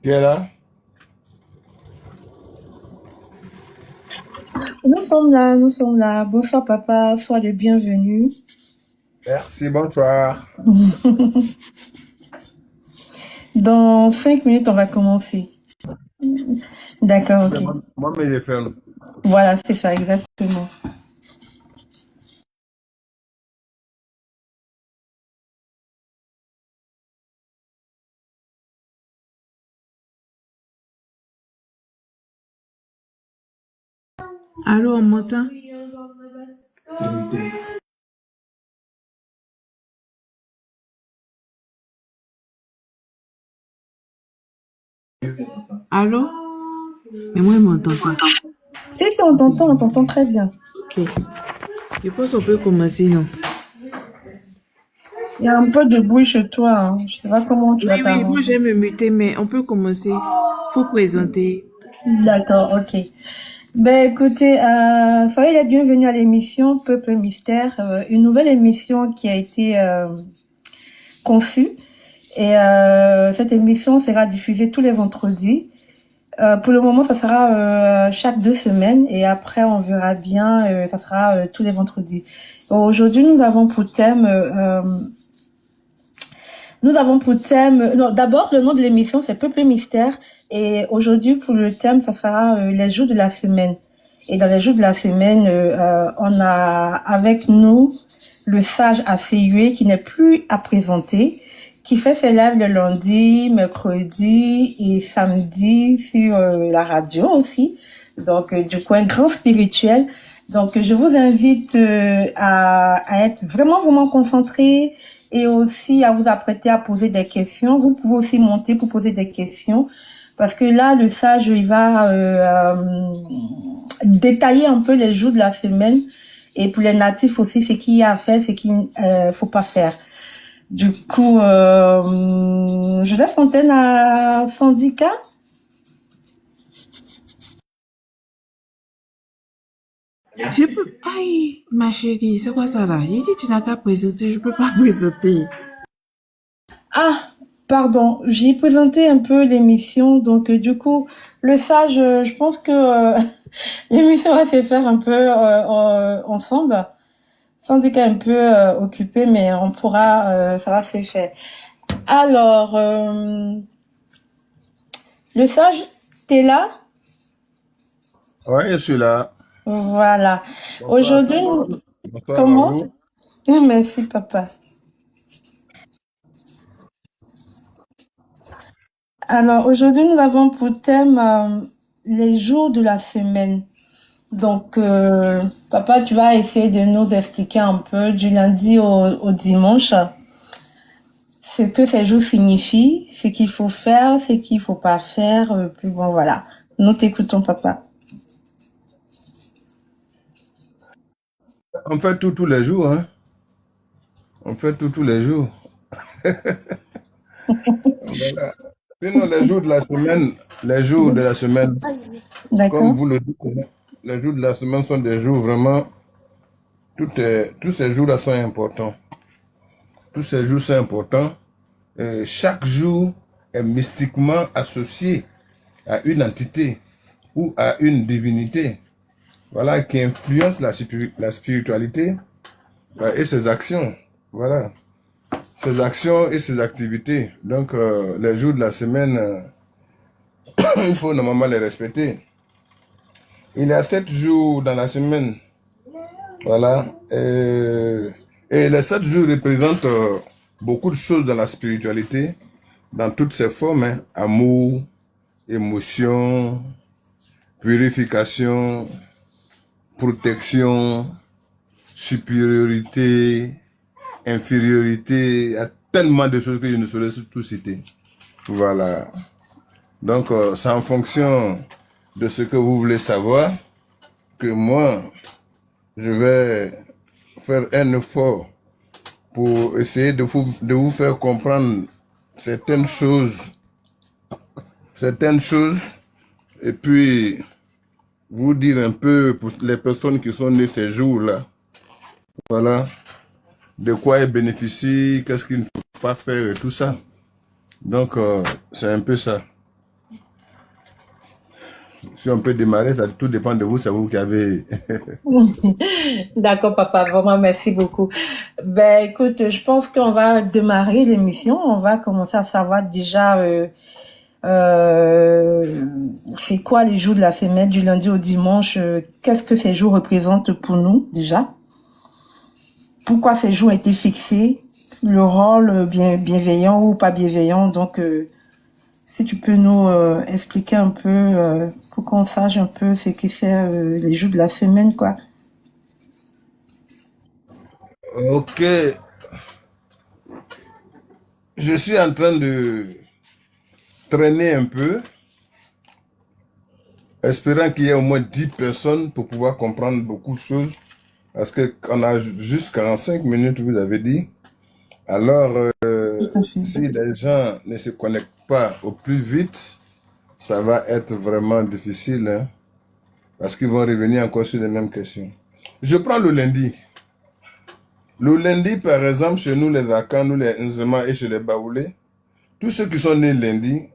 Tu es là? Nous sommes là, nous sommes là. Bonsoir papa, sois le bienvenu. Merci, bonsoir. Dans 5 minutes, on va commencer. D'accord, ok. Moi, mais j'ai fait un. Voilà, c'est ça, exactement. Allô, on m'entend? Allô? Mais moi, il m'entend pas. Si, on t'entend très bien. Ok. Je pense qu'on peut commencer, non? Il y a un peu de bruit chez toi, hein. Je sais pas comment tu vas Oui, moi, t'arranger. je vais me muter, mais on peut commencer. Faut présenter. D'accord, ok. Ben écoutez, soyez les bienvenus à l'émission Peuple Mystère, une nouvelle émission qui a été conçue. Et cette émission sera diffusée tous les vendredis. Pour le moment, ça sera chaque 2 semaines et après, on verra bien, ça sera tous les vendredis. Aujourd'hui, nous avons pour thème, non, d'abord, le nom de l'émission, c'est Peuple Mystère. Et aujourd'hui, pour le thème, ça sera les jours de la semaine. Et dans les jours de la semaine, on a avec nous le sage Afeyue qui n'est plus à présenter, qui fait ses lives le lundi, mercredi et samedi sur la radio aussi. Donc, du coup, un grand spirituel. Donc, je vous invite à être vraiment concentré et aussi à vous apprêter à poser des questions. Vous pouvez aussi monter pour poser des questions parce que là, le sage, il va détailler un peu les jours de la semaine et pour les natifs aussi, ce qu'il y a à faire, ce qu'il faut pas faire. Du coup, je laisse l'antenne à Sandika. Je peux... Aïe, ma chérie, c'est quoi ça là? Il dit tu n'as qu'à présenter, je peux pas présenter. Ah, pardon, j'ai présenté un peu l'émission, donc du coup, le sage, je pense que l'émission va se faire un peu ensemble. Sandika est un peu occupé, mais on pourra, ça va se faire. Alors, le sage, t'es là? Oui, je suis là. Voilà. Bonsoir à Aujourd'hui, tous. Bonsoir à comment? vous. Merci, papa. Alors, aujourd'hui, nous avons pour thème les jours de la semaine. Donc, papa, tu vas essayer de nous expliquer un peu du lundi au dimanche ce que ces jours signifient, ce qu'il faut faire, ce qu'il faut pas faire. Puis bon, voilà. Nous t'écoutons, papa. On fait tout tous les jours, hein. On fait tout tous les jours. Voilà. Sinon, les jours de la semaine, comme D'accord? vous le dites, les jours de la semaine sont des jours vraiment, tous ces jours-là sont importants. Tous ces jours sont importants. Chaque jour est mystiquement associé à une entité ou à une divinité, voilà, qui influence la spiritualité et ses actions. Voilà, ses actions et ses activités. Donc, les jours de la semaine, il faut normalement les respecter. Il y a 7 jours dans la semaine. Voilà. Et les 7 jours représentent beaucoup de choses dans la spiritualité, dans toutes ses formes, hein. Amour, émotion, purification, protection, supériorité, infériorité. Il y a tellement de choses que je ne saurais tout citer. Voilà. Donc, c'est en fonction de ce que vous voulez savoir que moi, je vais faire un effort pour essayer de vous faire comprendre certaines choses, et puis vous dire un peu pour les personnes qui sont nées ces jours-là, voilà, de quoi elles bénéficient, qu'est-ce qu'il ne faut pas faire et tout ça. Donc, c'est un peu ça. Si on peut démarrer, ça tout dépend de vous, c'est vous qui avez... D'accord, papa. Vraiment, merci beaucoup. Ben, écoute, je pense qu'on va démarrer l'émission. On va commencer à savoir déjà c'est quoi les jours de la semaine, du lundi au dimanche. Qu'est-ce que ces jours représentent pour nous déjà? Pourquoi ces jours ont été fixés? Le rôle bienveillant ou pas bienveillant. Donc, si tu peux nous expliquer un peu pour qu'on sache un peu ce que c'est les jours de la semaine, quoi. Ok, je suis en train de traîner un peu, espérant qu'il y ait au moins 10 personnes pour pouvoir comprendre beaucoup de choses, parce qu'on a juste 45 minutes, vous avez dit. Alors, Tout à fait. si les gens ne se connectent pas au plus vite, ça va être vraiment difficile, hein. Parce qu'ils vont revenir encore sur les mêmes questions. Je prends le lundi. Le lundi, par exemple, chez nous, les Akans, nous, les Nzema et chez les Baoulés, tous ceux qui sont nés lundi,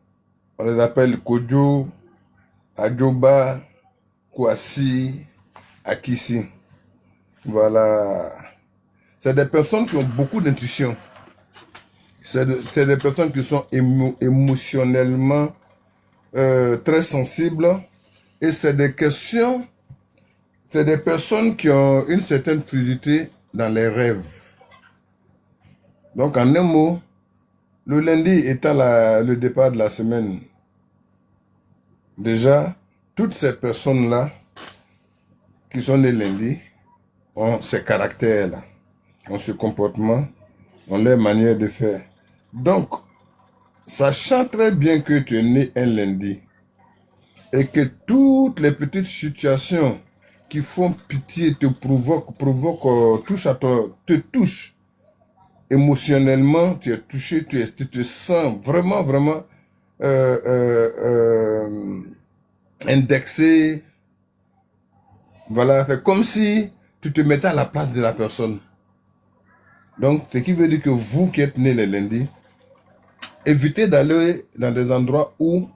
on les appelle Kodjo, Adjoba, Kwasi, Akisi. Voilà. C'est des personnes qui ont beaucoup d'intuition. C'est des personnes qui sont émotionnellement très sensibles. Et c'est des questions, c'est des personnes qui ont une certaine fluidité dans les rêves. Donc, en un mot, le lundi étant le départ de la semaine, déjà, toutes ces personnes-là qui sont nées lundi ont ces caractères-là, ont ce comportement, ont leur manière de faire. Donc, sachant très bien que tu es né un lundi et que toutes les petites situations qui font pitié te te touchent émotionnellement, tu es touché, tu te sens vraiment, vraiment indexé. Voilà, c'est comme si tu te mettais à la place de la personne. Donc, ce qui veut dire que vous qui êtes nés les lundis, évitez d'aller dans des endroits où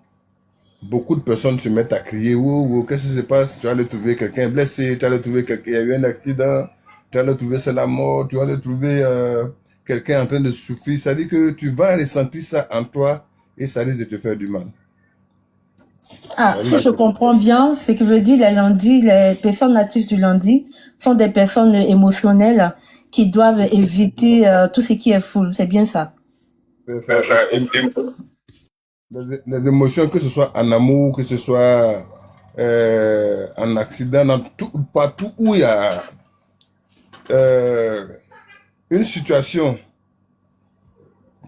beaucoup de personnes se mettent à crier. Oh, qu'est-ce qui se passe? Tu vas aller trouver quelqu'un blessé, tu vas aller trouver quelqu'un, il y a eu un accident, tu vas aller trouver c'est la mort, tu vas aller trouver quelqu'un en train de souffrir. Ça dit que tu vas ressentir ça en toi et ça risque de te faire du mal. Ah, si je comprends bien, ce que veut dire les lundis, les personnes natives du lundi sont des personnes émotionnelles qui doivent éviter tout ce qui est foule. C'est bien ça. Les émotions, que ce soit en amour, que ce soit en accident, partout où il y a une situation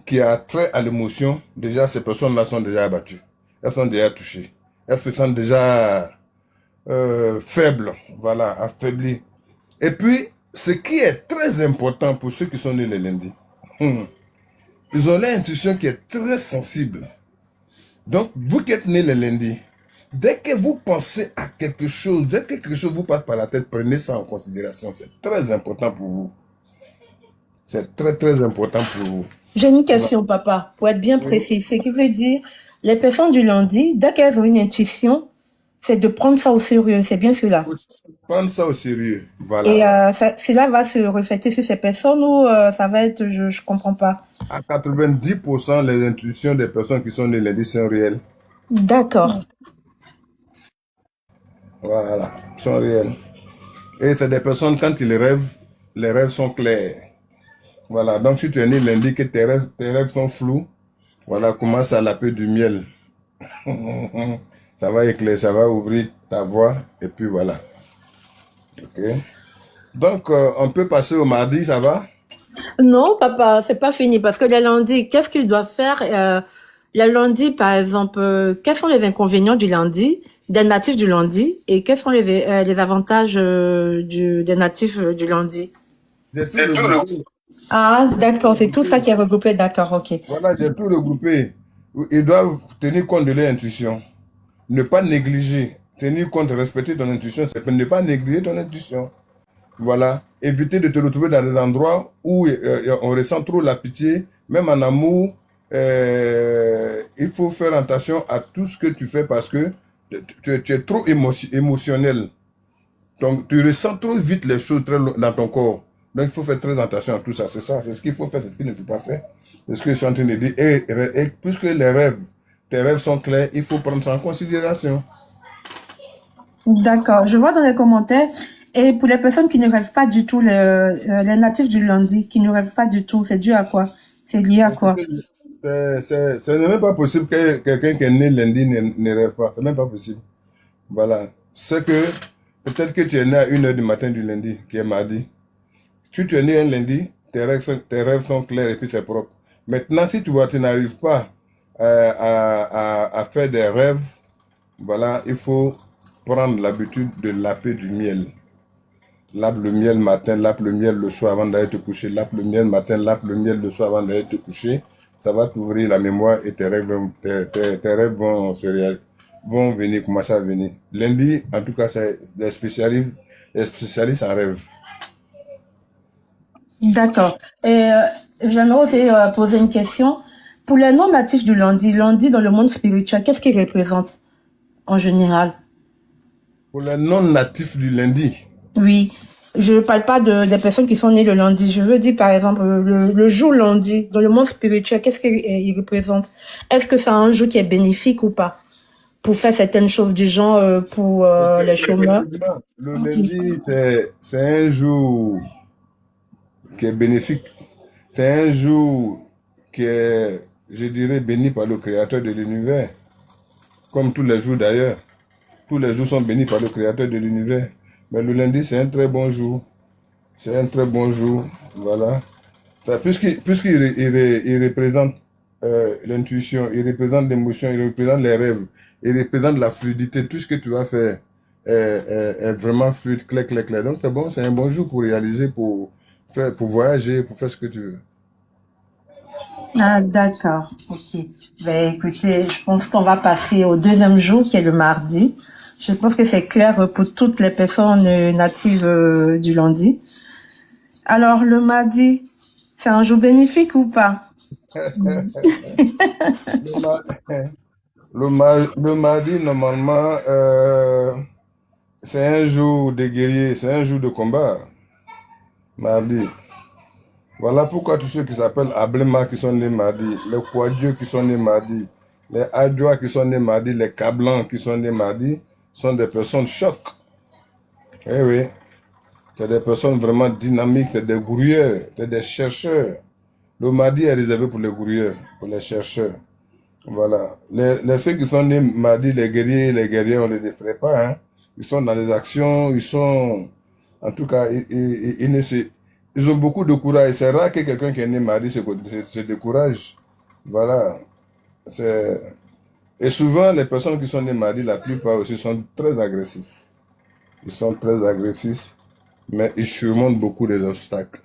qui a trait à l'émotion, déjà ces personnes-là sont déjà abattues. Elles sont déjà touchées. Elles se sentent déjà faibles, voilà, affaiblies. Et puis, ce qui est très important pour ceux qui sont nés les lundis, ils ont l'intuition qui est très sensible. Donc, vous qui êtes nés les lundis, dès que vous pensez à quelque chose, dès que quelque chose vous passe par la tête, prenez ça en considération. C'est très important pour vous. C'est très, très important pour vous. J'ai une question, papa, pour être bien précis. Ce qui veut dire, les personnes du lundi, dès qu'elles ont une intuition, c'est de prendre ça au sérieux. C'est bien cela. Prendre ça au sérieux, voilà. Et cela va se refléter sur ces personnes ou ça va être, je comprends pas. À 90%, les intuitions des personnes qui sont nées lundi sont réelles. D'accord. Voilà, sont réelles. Et c'est des personnes, quand ils rêvent, les rêves sont clairs. Voilà, donc si tu es né lundi, que tes rêves sont flous, voilà, commence à laper du miel. Ça va éclairer, ça va ouvrir ta voix, et puis voilà. Ok. Donc, on peut passer au mardi, ça va? Non, papa, c'est pas fini parce que les lundis, qu'est-ce qu'ils doivent faire les lundis, par exemple, quels sont les inconvénients du lundi, des natifs du lundi, et quels sont les avantages des natifs du lundi? Ah, d'accord, c'est tout ça qui est regroupé, d'accord, ok. Voilà, j'ai tout regroupé. Ils doivent tenir compte de leur intuition. Ne pas négliger. Tenir compte, respecter ton intuition, c'est ne pas négliger ton intuition. Voilà. Éviter de te retrouver dans des endroits où on ressent trop la pitié. Même en amour, il faut faire attention à tout ce que tu fais parce que tu es trop émotionnel. Donc, tu ressens trop vite les choses dans ton corps. Donc, il faut faire très attention à tout ça. C'est ça, c'est ce qu'il faut faire, c'est ce qu'il ne faut pas faire. C'est ce que je suis en train de dire. Et puisque tes rêves sont clairs, il faut prendre ça en considération. D'accord, je vois dans les commentaires. Et pour les personnes qui ne rêvent pas du tout, les natifs du lundi, qui ne rêvent pas du tout, c'est dû à quoi? C'est lié à quoi? Ce n'est même pas possible que quelqu'un qui est né lundi ne rêve pas. C'est même pas possible. Voilà. C'est que peut-être que tu es né à 1h du matin du lundi, qui est mardi. Si tu es né un lundi, tes rêves sont clairs et puis c'est propre. Maintenant, si tu n'arrives pas à faire des rêves, voilà, il faut prendre l'habitude de laper du miel. Lape le miel matin, lape le miel le soir avant d'aller te coucher. Lape le miel matin, lape le miel le soir avant d'aller te coucher. Ça va t'ouvrir la mémoire et tes rêves vont vont venir, commencer à venir. Lundi, en tout cas, c'est les spécialistes en rêve. D'accord. Et j'aimerais aussi poser une question. Pour les non-natifs du lundi dans le monde spirituel, qu'est-ce qu'il représente en général? Pour les non-natifs du lundi, Oui, je parle pas des personnes qui sont nées le lundi. Je veux dire, par exemple, le jour lundi, dans le monde spirituel, qu'est-ce qu'il représente? Est-ce que c'est un jour qui est bénéfique ou pas? Pour faire certaines choses du genre, pour les chômeurs? effectivement, le lundi, c'est un jour qui est bénéfique. C'est un jour qui est, je dirais, béni par le Créateur de l'univers, comme tous les jours d'ailleurs. Tous les jours sont bénis par le Créateur de l'univers. Mais le lundi, c'est un très bon jour. C'est un très bon jour. Voilà. Puisqu'il représente l'intuition, il représente l'émotion, il représente les rêves, il représente la fluidité. Tout ce que tu vas faire est vraiment fluide, clair, clair, clair. Donc c'est bon, c'est un bon jour pour réaliser, pour faire, pour voyager, pour faire ce que tu veux. Ah, d'accord. Ok. Ben, écoutez, je pense qu'on va passer au deuxième jour, qui est le mardi. Je pense que c'est clair pour toutes les personnes natives du lundi. Alors, le mardi, c'est un jour bénéfique ou pas? Le, ma- le mardi, normalement, c'est un jour de guerrier, c'est un jour de combat. Mardi. Voilà pourquoi tous ceux qui s'appellent Ablema qui sont nés mardi, les Kouadieux qui sont nés mardi, les Adjoa qui sont nés mardi, les Kablans qui sont nés mardi, sont des personnes choc. Eh oui, c'est des personnes vraiment dynamiques, c'est des grouilleurs, c'est des chercheurs. Le mardi est réservé pour les grouilleurs, pour les chercheurs. Voilà. Les ceux qui sont nés mardi, les guerriers, on ne les défraie pas. Hein. Ils sont dans les actions, ils sont... En tout cas, ils ont beaucoup de courage. C'est rare que quelqu'un qui est né mardi se décourage. Voilà. Et souvent, les personnes qui sont nées mardi, la plupart aussi sont très agressifs. Ils sont très agressifs, mais ils surmontent beaucoup des obstacles.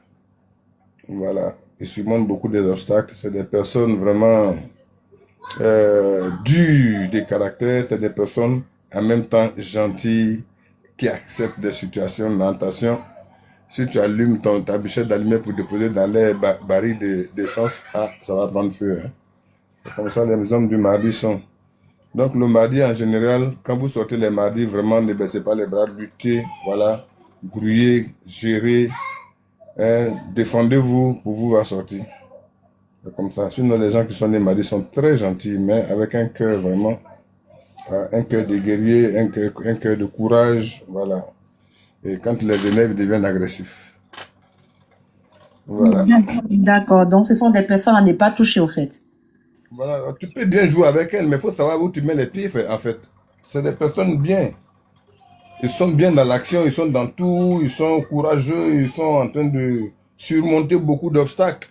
Voilà. Ils surmontent beaucoup des obstacles. C'est des personnes vraiment dures de caractère. C'est des personnes en même temps gentilles, qui acceptent des situations d'orientation. Si tu allumes ta bichette d'allumer pour déposer dans les barils d'essence, ça va prendre feu. Hein. C'est comme ça les hommes du mardi sont. Donc le mardi en général, quand vous sortez les mardis, vraiment ne baissez pas les bras, luttez, voilà, grouillez, gérez, hein, défendez-vous pour vous sortir. C'est comme ça. Sinon les gens qui sont les mardis sont très gentils, mais avec un cœur vraiment, un cœur de guerrier, un cœur de courage, voilà. Et quand les élèves deviennent agressifs. Voilà. D'accord. Donc, ce sont des personnes à ne pas toucher, au fait. Voilà. Tu peux bien jouer avec elles, mais il faut savoir où tu mets les pieds, en fait. C'est des personnes bien. Ils sont bien dans l'action, ils sont dans tout, ils sont courageux, ils sont en train de surmonter beaucoup d'obstacles.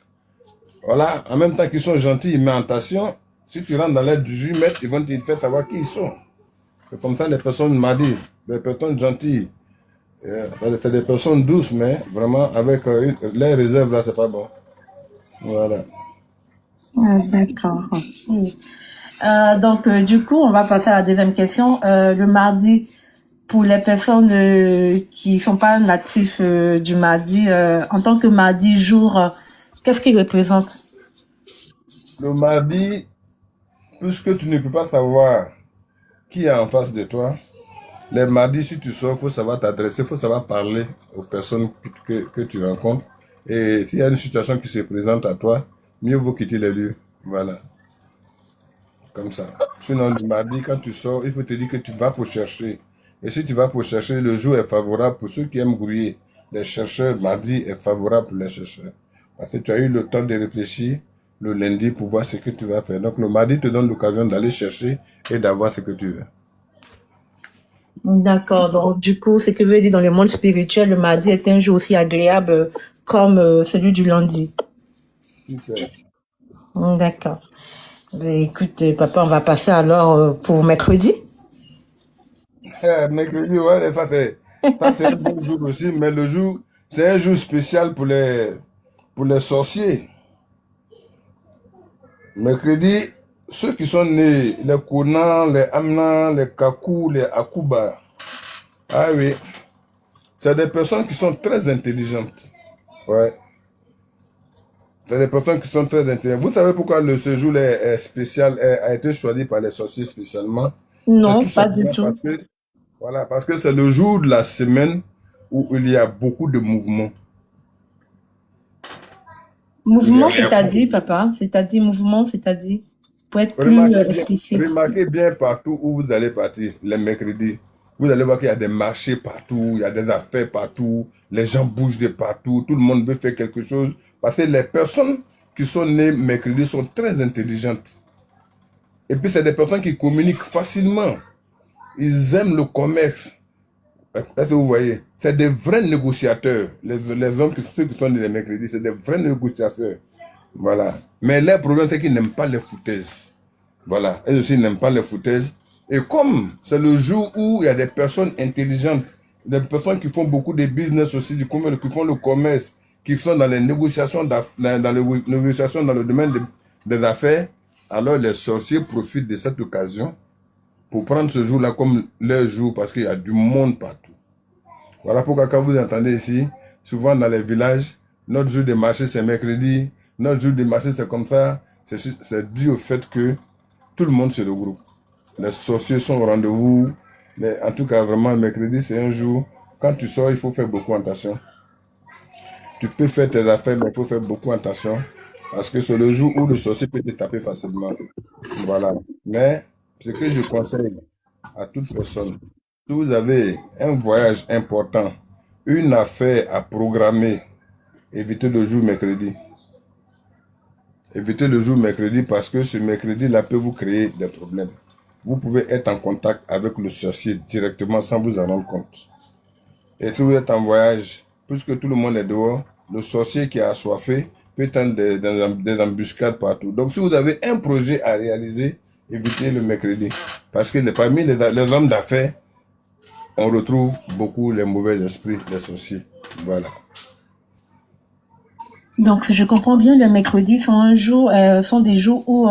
Voilà. En même temps qu'ils sont gentils, mais en tension, si tu rentres dans l'aide du jumette, ils vont te faire savoir qui ils sont. C'est comme ça les personnes mardi, les personnes gentilles. C'est des personnes douces, mais vraiment avec les réserves là, c'est pas bon. Voilà. Ah, d'accord. Ok. Donc, du coup, on va passer à la deuxième question. Le mardi, pour les personnes qui sont pas natifs du mardi, en tant que mardi jour, qu'est-ce qu'il représente? Le mardi, puisque tu ne peux pas savoir qui est en face de toi, les mardis, si tu sors, il faut savoir t'adresser, il faut savoir parler aux personnes que tu rencontres. Et s'il y a une situation qui se présente à toi, mieux vaut quitter les lieux. Voilà. Comme ça. Sinon, le mardi, quand tu sors, il faut te dire que tu vas pour chercher. Et si tu vas pour chercher, le jour est favorable pour ceux qui aiment grouiller. Les chercheurs, mardi est favorable pour les chercheurs. Parce que tu as eu le temps de réfléchir le lundi pour voir ce que tu vas faire. Donc le mardi te donne l'occasion d'aller chercher et d'avoir ce que tu veux. D'accord. Donc, du coup, ce que veut dire dans le monde spirituel, le mardi est un jour aussi agréable comme celui du lundi. Super. D'accord. Ben, écoute, papa, on va passer alors pour mercredi. Mercredi, ouais, ça c'est un bon jour aussi, mais le jour, c'est un jour spécial pour les sorciers. Mercredi, ceux qui sont nés, les Conan, les Amna, les Kakou, les Akuba, ah oui, c'est des personnes qui sont très intelligentes. Ouais, c'est des personnes qui sont très intelligentes. Vous savez pourquoi le séjour est spécial, a été choisi par les sorciers spécialement? C'est tout Non, pas du simplement tout. parce que c'est le jour de la semaine où il y a beaucoup de mouvements. Il y a Mouvement, beaucoup de c'est-à-dire, papa, c'est-à-dire mouvement, c'est-à-dire, pour être plus explicite. Remarquez bien partout où vous allez partir, les mercredis. Vous allez voir qu'il y a des marchés partout, il y a des affaires partout, les gens bougent de partout, tout le monde veut faire quelque chose. Parce que les personnes qui sont nées mercredi sont très intelligentes. Et puis, c'est des personnes qui communiquent facilement. Ils aiment le commerce. Est-ce que vous voyez? C'est des vrais négociateurs. Les hommes, ceux qui sont nés les mercredis, c'est des vrais négociateurs. Voilà. Mais leur problème, c'est qu'ils n'aiment pas les foutaises. Voilà. Elles aussi n'aiment pas les foutaises. Et comme c'est le jour où il y a des personnes intelligentes, des personnes qui font beaucoup de business aussi, qui font le commerce, qui sont dans les négociations, dans les négociations dans le domaine des affaires, alors les sorciers profitent de cette occasion pour prendre ce jour-là comme leur jour parce qu'il y a du monde partout. Voilà pourquoi quand vous entendez ici, souvent dans les villages, notre jour de marché c'est mercredi, notre jour de marché c'est comme ça, c'est dû au fait que tout le monde se regroupe. Les sorciers sont au rendez-vous. Mais en tout cas, vraiment, mercredi, c'est un jour. Quand tu sors, il faut faire beaucoup attention. Tu peux faire tes affaires, mais il faut faire beaucoup attention. Parce que c'est le jour où le sorcier peut te taper facilement. Voilà. Mais ce que je conseille à toute personne, si vous avez un voyage important, une affaire à programmer, évitez le jour mercredi. Évitez le jour mercredi parce que ce mercredi-là peut vous créer des problèmes. Vous pouvez être en contact avec le sorcier directement sans vous en rendre compte. Et si vous êtes en voyage, puisque tout le monde est dehors, le sorcier qui est assoiffé peut tendre des embuscades partout. Donc si vous avez un projet à réaliser, évitez le mercredi. Parce que parmi les hommes d'affaires, on retrouve beaucoup les mauvais esprits, les sorciers. Voilà. Donc, si je comprends bien, les mercredis sont des jours où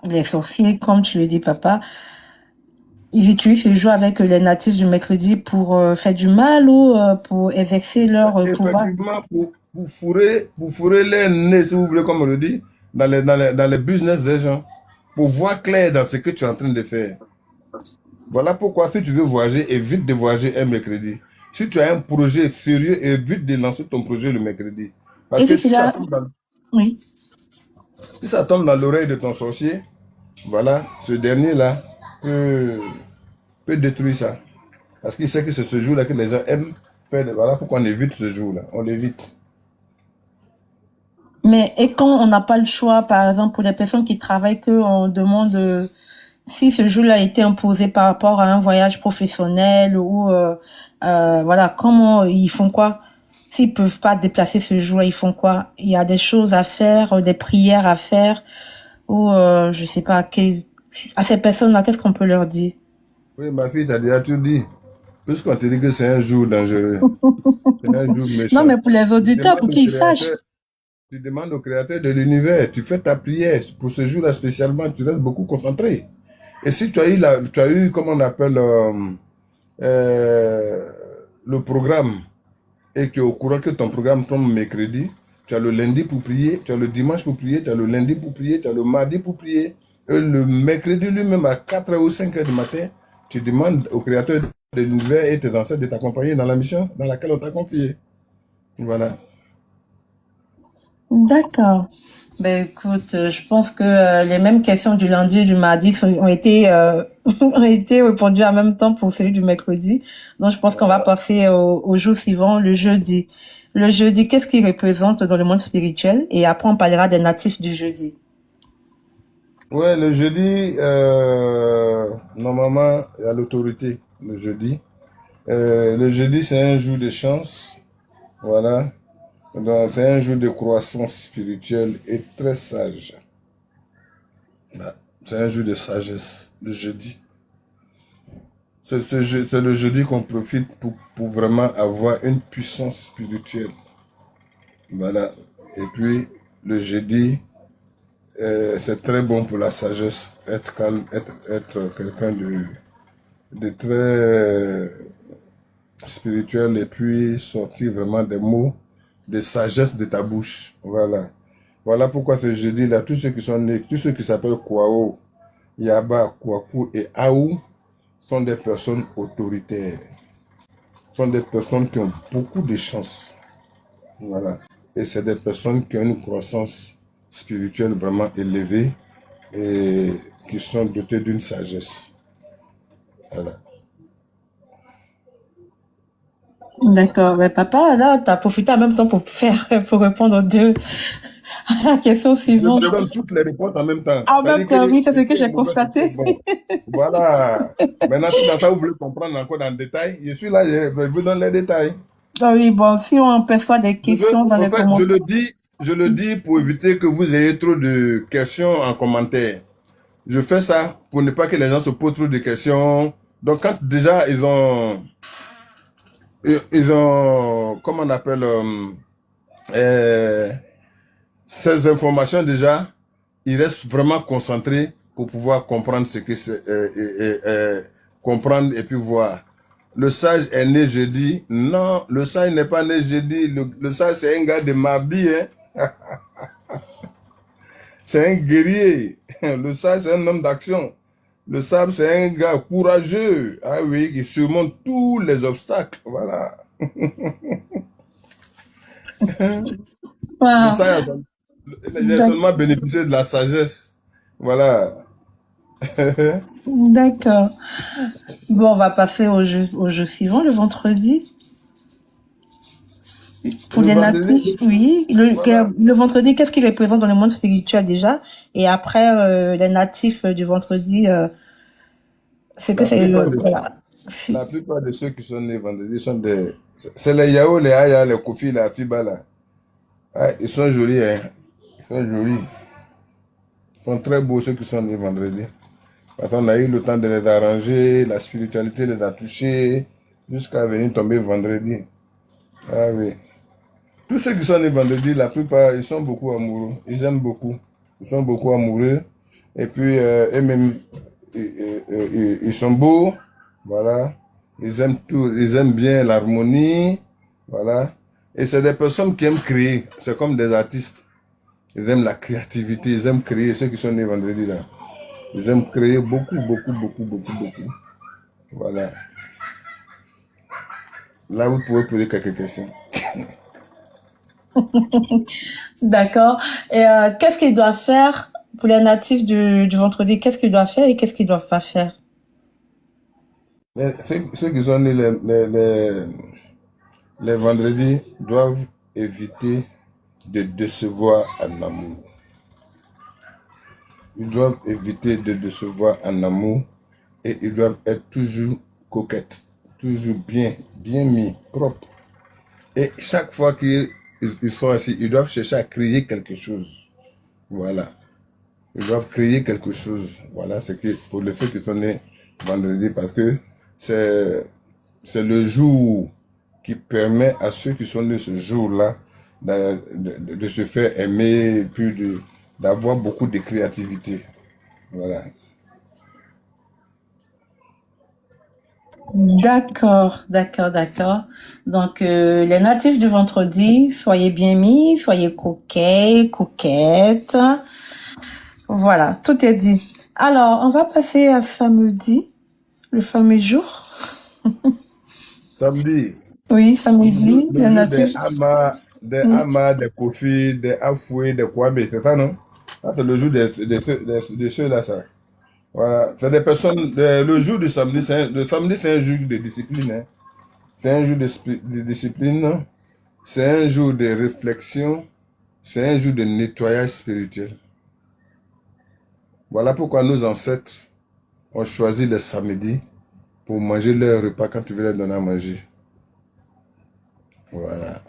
les sorciers, comme tu le dis, papa, ils utilisent ce jour avec les natifs du mercredi pour faire du mal ou pour exercer leur pouvoir. Effectivement, pour fourrer les nez, si vous voulez, comme on le dit, dans les business des gens, pour voir clair dans ce que tu es en train de faire. Voilà pourquoi, si tu veux voyager, évite de voyager un mercredi. Si tu as un projet sérieux, évite de lancer ton projet le mercredi. Parce Et que si c'est là, oui. si ça tombe dans l'oreille de ton sorcier, voilà, ce dernier-là peut détruire ça. Parce qu'il sait que c'est ce jour-là que les gens aiment faire. Voilà pourquoi on évite ce jour-là. On l'évite. Mais et quand on n'a pas le choix, par exemple, pour les personnes qui travaillent, qu'on demande si ce jour-là a été imposé par rapport à un voyage professionnel ou voilà, comment ils font quoi? S'ils peuvent pas déplacer ce jour-là, ils font quoi? Il y a des choses à faire, des prières à faire ou je sais pas, à ces personnes-là, qu'est-ce qu'on peut leur dire? Oui, ma fille, t'as déjà tout dit. Puisqu'on te dit que c'est un jour dangereux, c'est un jour Non, méchant. mais pour les Tu auditeurs, pour demandes au qu'ils sachent. créateur, tu demandes au créateur de l'univers, tu fais ta prière pour ce jour-là spécialement, tu restes beaucoup concentré. Et si tu as eu, comment on appelle, euh, le programme, et que tu es au courant que ton programme tombe mercredi, tu as le lundi pour prier, tu as le dimanche pour prier, tu as le lundi pour prier, tu as le mardi pour prier. Et le mercredi lui-même à 4 h ou 5 h du matin, tu demandes au créateur de l'univers et tes ancêtres de t'accompagner dans la mission dans laquelle on t'a confié. Voilà. D'accord. Ben écoute, je pense que les mêmes questions du lundi et du mardi ont été ont été répondues en même temps pour celui du mercredi. Donc je pense qu'on va passer au jour suivant, le jeudi. Le jeudi, qu'est-ce qu'il représente dans le monde spirituel? Et après, on parlera des natifs du jeudi. Ouais, le jeudi, normalement, il y a l'autorité le jeudi. Le jeudi, c'est un jour de chance. Voilà. Donc, c'est un jour de croissance spirituelle et très sage. Ouais. C'est un jour de sagesse, le jeudi. C'est le jeudi qu'on profite pour vraiment avoir une puissance spirituelle. Voilà. Et puis, le jeudi, c'est très bon pour la sagesse, être calme, être quelqu'un de très spirituel et puis sortir vraiment des mots de sagesse de ta bouche. Voilà. Voilà pourquoi ce jeudi-là, tous ceux qui sont nés, tous ceux qui s'appellent Kwao, Yaba, Kwaku et Aou sont des personnes autoritaires. Sont des personnes qui ont beaucoup de chance. Voilà. Et c'est des personnes qui ont une croissance spirituelle vraiment élevée et qui sont dotées d'une sagesse. Voilà. D'accord. Mais papa, là, tu as profité en même temps pour répondre aux deux à la question Je suivante. te donne toutes les réponses en même temps. En même C'est-à-dire temps, oui, c'est ce que que j'ai mauvais, c'est constaté. bon. Voilà. Maintenant, si dans ça, vous voulez comprendre encore dans le détail, je suis là, je vous donne les détails. Ah oui, bon, si on perçoit des questions dans En les fait, commentaires. je le dis pour éviter que vous ayez trop de questions en commentaire. Je fais ça pour ne pas que les gens se posent trop de questions. Donc, quand déjà ils ont, comment on appelle, euh, ces informations déjà, ils restent vraiment concentrés pour pouvoir comprendre ce que c'est, comprendre et puis voir. Le sage est né jeudi. Non, le sage n'est pas né jeudi. Le sage, c'est un gars de mardi. Hein. C'est un guerrier. Le sage, c'est un homme d'action. Le sage, c'est un gars courageux. Ah oui, qui surmonte tous les obstacles. Voilà. Le Wow. sage, il a seulement bénéficié de la sagesse. Voilà. D'accord. Bon, on va passer au jeu suivant, le vendredi. Pour Le les vendredi, natifs, oui. voilà. Le vendredi, qu'est-ce qu'il représente dans le monde spirituel déjà? Et après, les natifs du vendredi, c'est que La c'est plupart de, voilà. la plupart de ceux qui sont nés vendredi sont des... C'est les Yao, les Aya, les Kofi, les Afiba, là. Ah, ils sont jolis, hein. Ils sont jolis. Ils sont très beaux, ceux qui sont nés vendredi. Parce qu'on a eu le temps de les arranger, la spiritualité les a touchés, jusqu'à venir tomber vendredi. Ah oui. Tous ceux qui sont nés vendredi, la plupart, ils sont beaucoup amoureux. Ils aiment beaucoup. Ils sont beaucoup amoureux. Et puis, eux-mêmes, ils sont beaux. Voilà. Ils aiment tout. Ils aiment bien l'harmonie. Voilà. Et c'est des personnes qui aiment créer. C'est comme des artistes. Ils aiment la créativité. Ils aiment créer. Ceux qui sont nés vendredi, là. Ils aiment créer beaucoup, beaucoup, beaucoup, beaucoup, beaucoup. Voilà. Là, vous pouvez poser quelques questions. D'accord. Et qu'est-ce qu'ils doivent faire pour les natifs du vendredi? Qu'est-ce qu'ils doivent faire et qu'est-ce qu'ils doivent pas faire? Ceux qui sont nés les vendredis doivent éviter de décevoir en amour. Ils doivent éviter de décevoir en amour et ils doivent être toujours coquettes, toujours bien, bien mis, propre. Et chaque fois qu'ils sont assis, ils doivent chercher à créer quelque chose. Voilà. Ils doivent créer quelque chose. Voilà, c'est que pour les ceux qui sont nés vendredi, parce que c'est le jour qui permet à ceux qui sont nés ce jour-là de se faire aimer et puis d'avoir beaucoup de créativité. Voilà. D'accord, d'accord, d'accord. Donc, les natifs du vendredi, soyez bien mis, soyez coquets, coquettes. Voilà, tout est dit. Alors, on va passer à samedi, le fameux jour. Samedi, Oui, samedi, le les jour des natifs. Ama, des Kofi, des Afoué, des Kouabe, c'est ça, non? Ça, c'est le jour de ceux-là, ça. Voilà. C'est des personnes, le jour du samedi, le samedi, c'est un jour de discipline, hein. C'est un jour de discipline, c'est un jour de réflexion, c'est un jour de nettoyage spirituel. Voilà pourquoi nos ancêtres ont choisi le samedi pour manger leur repas quand tu veux leur donner à manger. Voilà.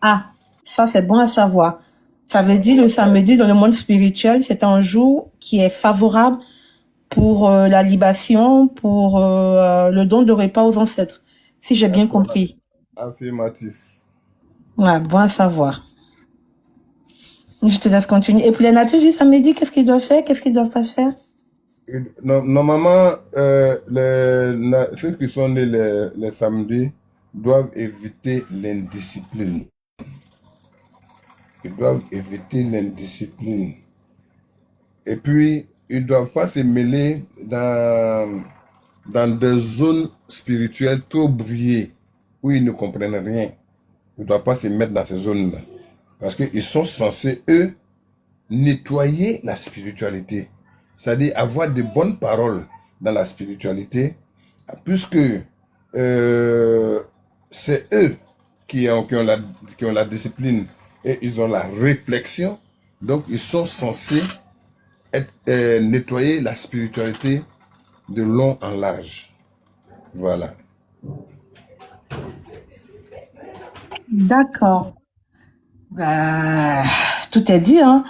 Ah, ça c'est bon à savoir. Ça veut dire le samedi dans le monde spirituel, c'est un jour qui est favorable pour la libation, pour le don de repas aux ancêtres, si j'ai bien compris. Affirmatif. Ouais, bon à savoir. Je te laisse continuer. Et pour les natifs du samedi, qu'est-ce qu'ils doivent faire? Qu'est-ce qu'ils doivent pas faire? Normalement, ceux qui sont nés les samedis doivent éviter l'indiscipline. Ils doivent éviter l'indiscipline. Et puis, ils ne doivent pas se mêler dans des zones spirituelles trop brouillées où ils ne comprennent rien. Ils ne doivent pas se mettre dans ces zones-là. Parce qu'ils sont censés, eux, nettoyer la spiritualité. C'est-à-dire avoir de bonnes paroles dans la spiritualité, puisque c'est eux qui ont la discipline et ils ont la réflexion. Donc, ils sont censés nettoyer la spiritualité de long en large. Voilà. D'accord. Bah, tout est dit, hein.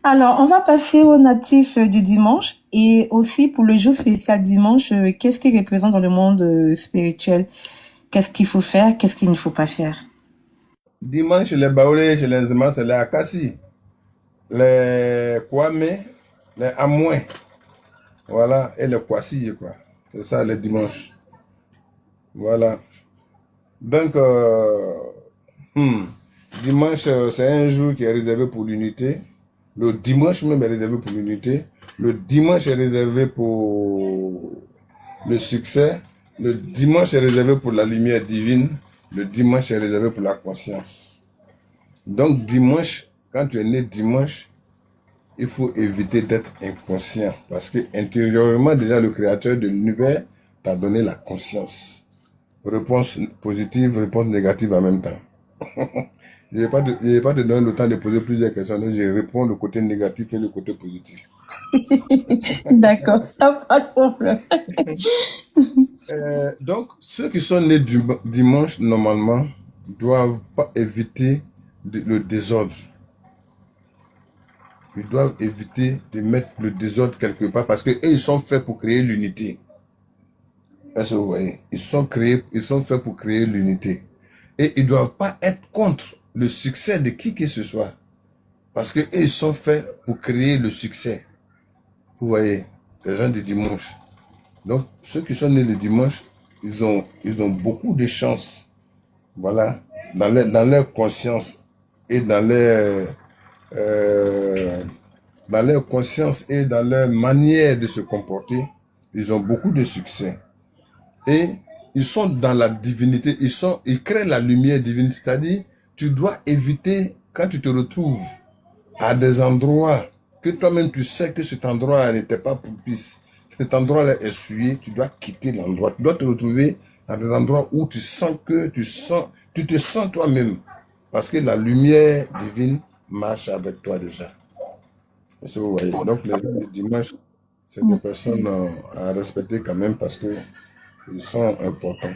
Alors, on va passer aux natifs du dimanche et aussi pour le jour spécial dimanche, qu'est-ce qui représente dans le monde spirituel? Qu'est-ce qu'il faut faire? Qu'est-ce qu'il ne faut pas faire? Dimanche, les Baoulés, chez les Nzema, c'est les Akassi, les Kwame, les Amouin, voilà, et les Kwasi, quoi. C'est ça, les dimanches. Voilà. Donc, dimanche, c'est un jour qui est réservé pour l'unité. Le dimanche même est réservé pour l'unité. Le dimanche est réservé pour le succès. Le dimanche est réservé pour la lumière divine. Le dimanche est réservé pour la conscience. Donc dimanche, quand tu es né dimanche, il faut éviter d'être inconscient. Parce que intérieurement, déjà, le créateur de l'univers t'a donné la conscience. Réponse positive, réponse négative en même temps. Je n'ai pas te donné le temps de poser plusieurs questions. Donc je réponds le côté négatif et le côté positif. D'accord, pas de problème. Donc, ceux qui sont nés dimanche, normalement, doivent pas éviter le désordre. Ils doivent éviter de mettre le désordre quelque part parce qu'ils sont faits pour créer l'unité. Est-ce que vous voyez? Ils sont faits pour créer l'unité. Et ils ne doivent pas être contre le succès de qui que ce soit. Parce qu'ils sont faits pour créer le succès. Vous voyez, les gens du dimanche. Donc, ceux qui sont nés le dimanche, ils ont beaucoup de chance. Voilà, dans leur conscience et dans leur conscience et dans leur manière de se comporter, ils ont beaucoup de succès. Et ils sont dans la divinité, ils créent la lumière divine, c'est-à-dire, tu dois éviter, quand tu te retrouves à des endroits que toi-même tu sais que cet endroit n'était pas propice, cet endroit-là est souillé, tu dois quitter l'endroit. Tu dois te retrouver dans des endroits où tu te sens toi-même. Parce que la lumière divine marche avec toi déjà. Et ça, vous voyez. Donc les jours du dimanche, c'est des personnes à respecter quand même parce que ils sont importants.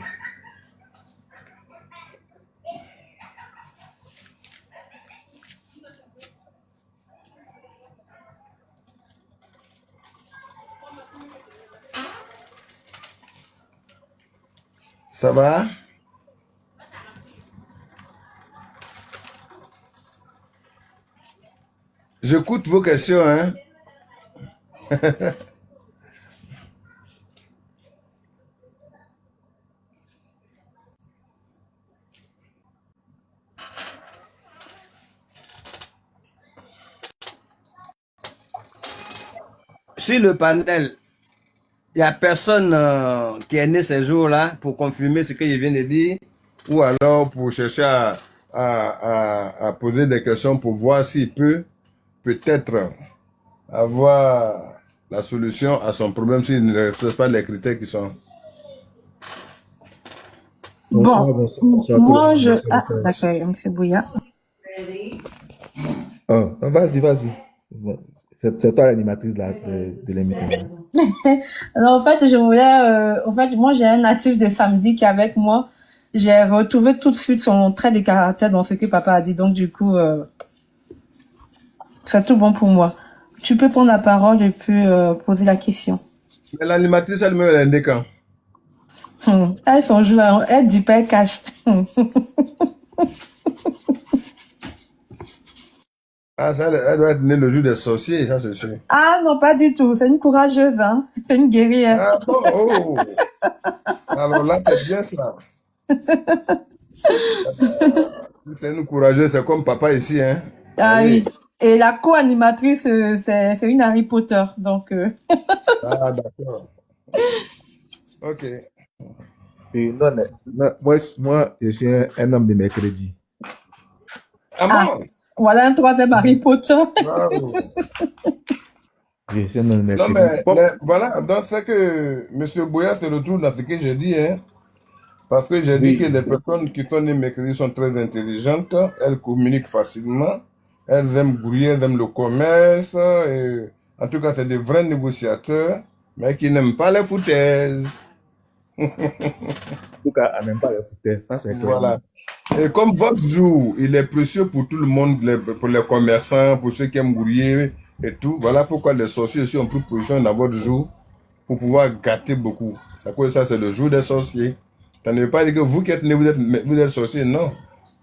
Ça va? J'écoute vos questions, hein? Sur le panel, il n'y a personne qui est né ces jours-là pour confirmer ce que je viens de dire. Ou alors pour chercher à poser des questions pour voir s'il peut peut-être avoir la solution à son problème s'il ne respecte pas les critères qui sont. Bon, bonsoir, moi, je... bonsoir, Ah, bonsoir. d'accord, M. Bouya. Oh, vas-y. Bon, c'est toi l'animatrice de l'émission. Alors, en fait, je voulais... en fait, moi, j'ai un natif de samedi qui est avec moi. J'ai retrouvé tout de suite son trait de caractère dans ce que papa a dit. Donc, du coup, c'est tout bon pour moi. Tu peux prendre la parole et puis poser la question. Mais l'animatrice elle-même elle est née quand? Elle fait un jour, elle dit pas, elle cache. Ah, ça, elle doit être née le jour des sorciers, ça c'est sûr. Ah non, pas du tout. C'est une courageuse, hein. C'est une guerrière. Ah bon, oh. Alors là, c'est bien ça. C'est une courageuse, c'est comme papa ici, hein. Ah Allez. oui. Et la co-animatrice, c'est une Harry Potter. Donc, Ah, d'accord. Ok. Et non, non, moi, je suis un homme de mercredi. Ah ah, bon? voilà un troisième Harry Potter. Bravo. Je suis un homme de Non, mercredi. Bon, voilà, donc c'est que M. Boya se retrouve dans ce que j'ai dit, hein. Parce que j'ai dit que oui, les personnes qui sont nées mercredi sont très intelligentes, elles communiquent facilement, elles aiment grouiller, elles aiment le commerce, et en tout cas, c'est des vrais négociateurs, mais qui n'aiment pas les foutaises. en tout cas, elle n'aime pas les foutaises, ça c'est clair. Voilà. Et comme votre jour, il est précieux pour tout le monde, pour les commerçants, pour ceux qui aiment grouiller et tout, voilà pourquoi les sorciers aussi ont pris position dans votre jour pour pouvoir gâter beaucoup. À cause de ça, c'est le jour des sorciers. Ça ne veut pas dire que vous qui êtes né, vous êtes sorcier, non.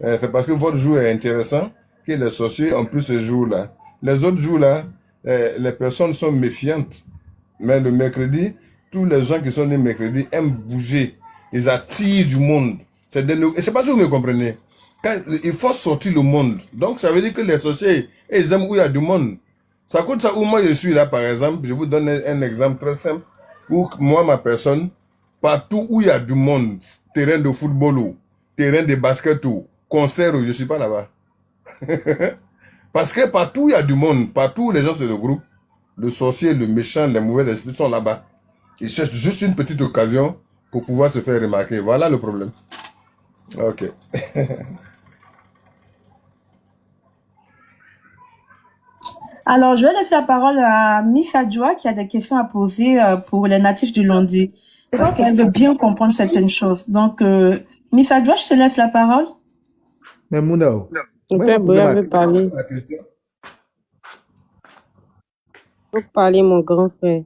C'est parce que votre jour est intéressant que les sorciers ont pris ce jour-là. Les autres jours-là, les personnes sont méfiantes. Mais le mercredi, tous les gens qui sont nés mercredi aiment bouger. Ils attirent du monde. Et c'est pas si vous me comprenez. Il faut sortir le monde. Donc ça veut dire que les sorciers, ils aiment où il y a du monde. Ça coûte ça où moi je suis là, par exemple. Je vous donne un exemple très simple. Où moi, ma personne, partout où il y a du monde, terrain de football ou terrain de basket ou concert où je ne suis pas là-bas. Parce que partout où il y a du monde, partout où les gens se regroupent, le sorcier, le méchant, les mauvais esprits sont là-bas. Ils cherchent juste une petite occasion pour pouvoir se faire remarquer. Voilà le problème. Ok. Alors, je vais laisser la parole à Miss Adjoa qui a des questions à poser pour les natifs du lundi. Parce qu'elle veut bien comprendre certaines choses. Donc, Miss Adjoa, je te laisse la parole. Mais Mouna, Mon frère Boya veut parler. La question. Faut parler, mon grand frère.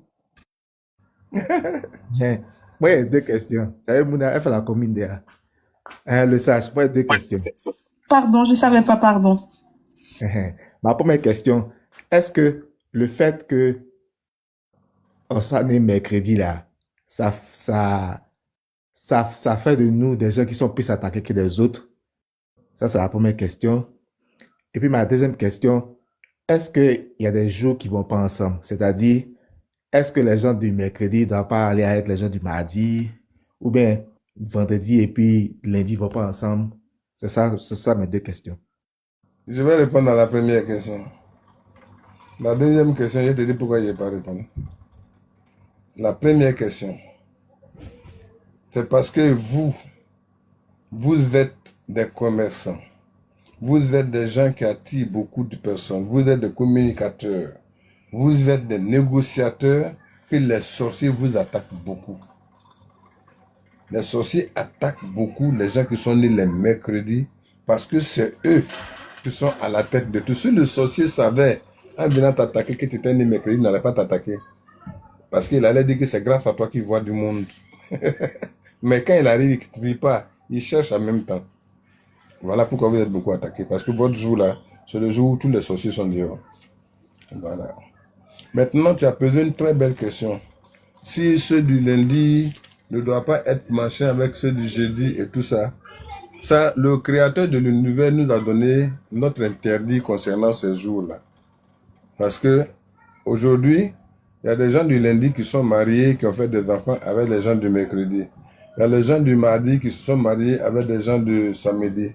moi, il y a deux questions. J'avais Mouna, elle fait la commune derrière. Le sage, moi, il y a deux questions. Pardon, je savais pas, pardon. Ma première question, est-ce que le fait que on soit né mercredi là, ça fait de nous des gens qui sont plus attaqués que les autres? Ça, c'est la première question. Et puis ma deuxième question, est-ce qu'il y a des jours qui vont pas ensemble? C'est-à-dire, est-ce que les gens du mercredi ne doivent pas aller avec les gens du mardi? Ou bien vendredi et puis lundi ne vont pas ensemble? C'est ça mes deux questions. Je vais répondre à la première question. La deuxième question, je te dis pourquoi je n'ai pas répondu. La première question, c'est parce que vous êtes des commerçants. Vous êtes des gens qui attirent beaucoup de personnes. Vous êtes des communicateurs. Vous êtes des négociateurs que les sorciers vous attaquent beaucoup. Les sorciers attaquent beaucoup les gens qui sont nés les mercredis parce que c'est eux qui sont à la tête de tout. Si le sorcier savait, en venant t'attaquer, que tu étais né mercredi, il n'allait pas t'attaquer. Parce qu'il allait dire que c'est grâce à toi qu'il voit du monde. Mais quand il arrive, il ne crie pas, il cherche en même temps. Voilà pourquoi vous êtes beaucoup attaqués. Parce que votre jour là, c'est le jour où tous les sorciers sont dehors. Voilà. Maintenant, tu as posé une très belle question. Si ceux du lundi ne doivent pas être machin avec ceux du jeudi et tout ça, ça, le créateur de l'univers nous a donné notre interdit concernant ces jours-là. Parce que aujourd'hui, il y a des gens du lundi qui sont mariés, qui ont fait des enfants avec les gens du mercredi. Il y a les gens du mardi qui se sont mariés avec des gens du samedi.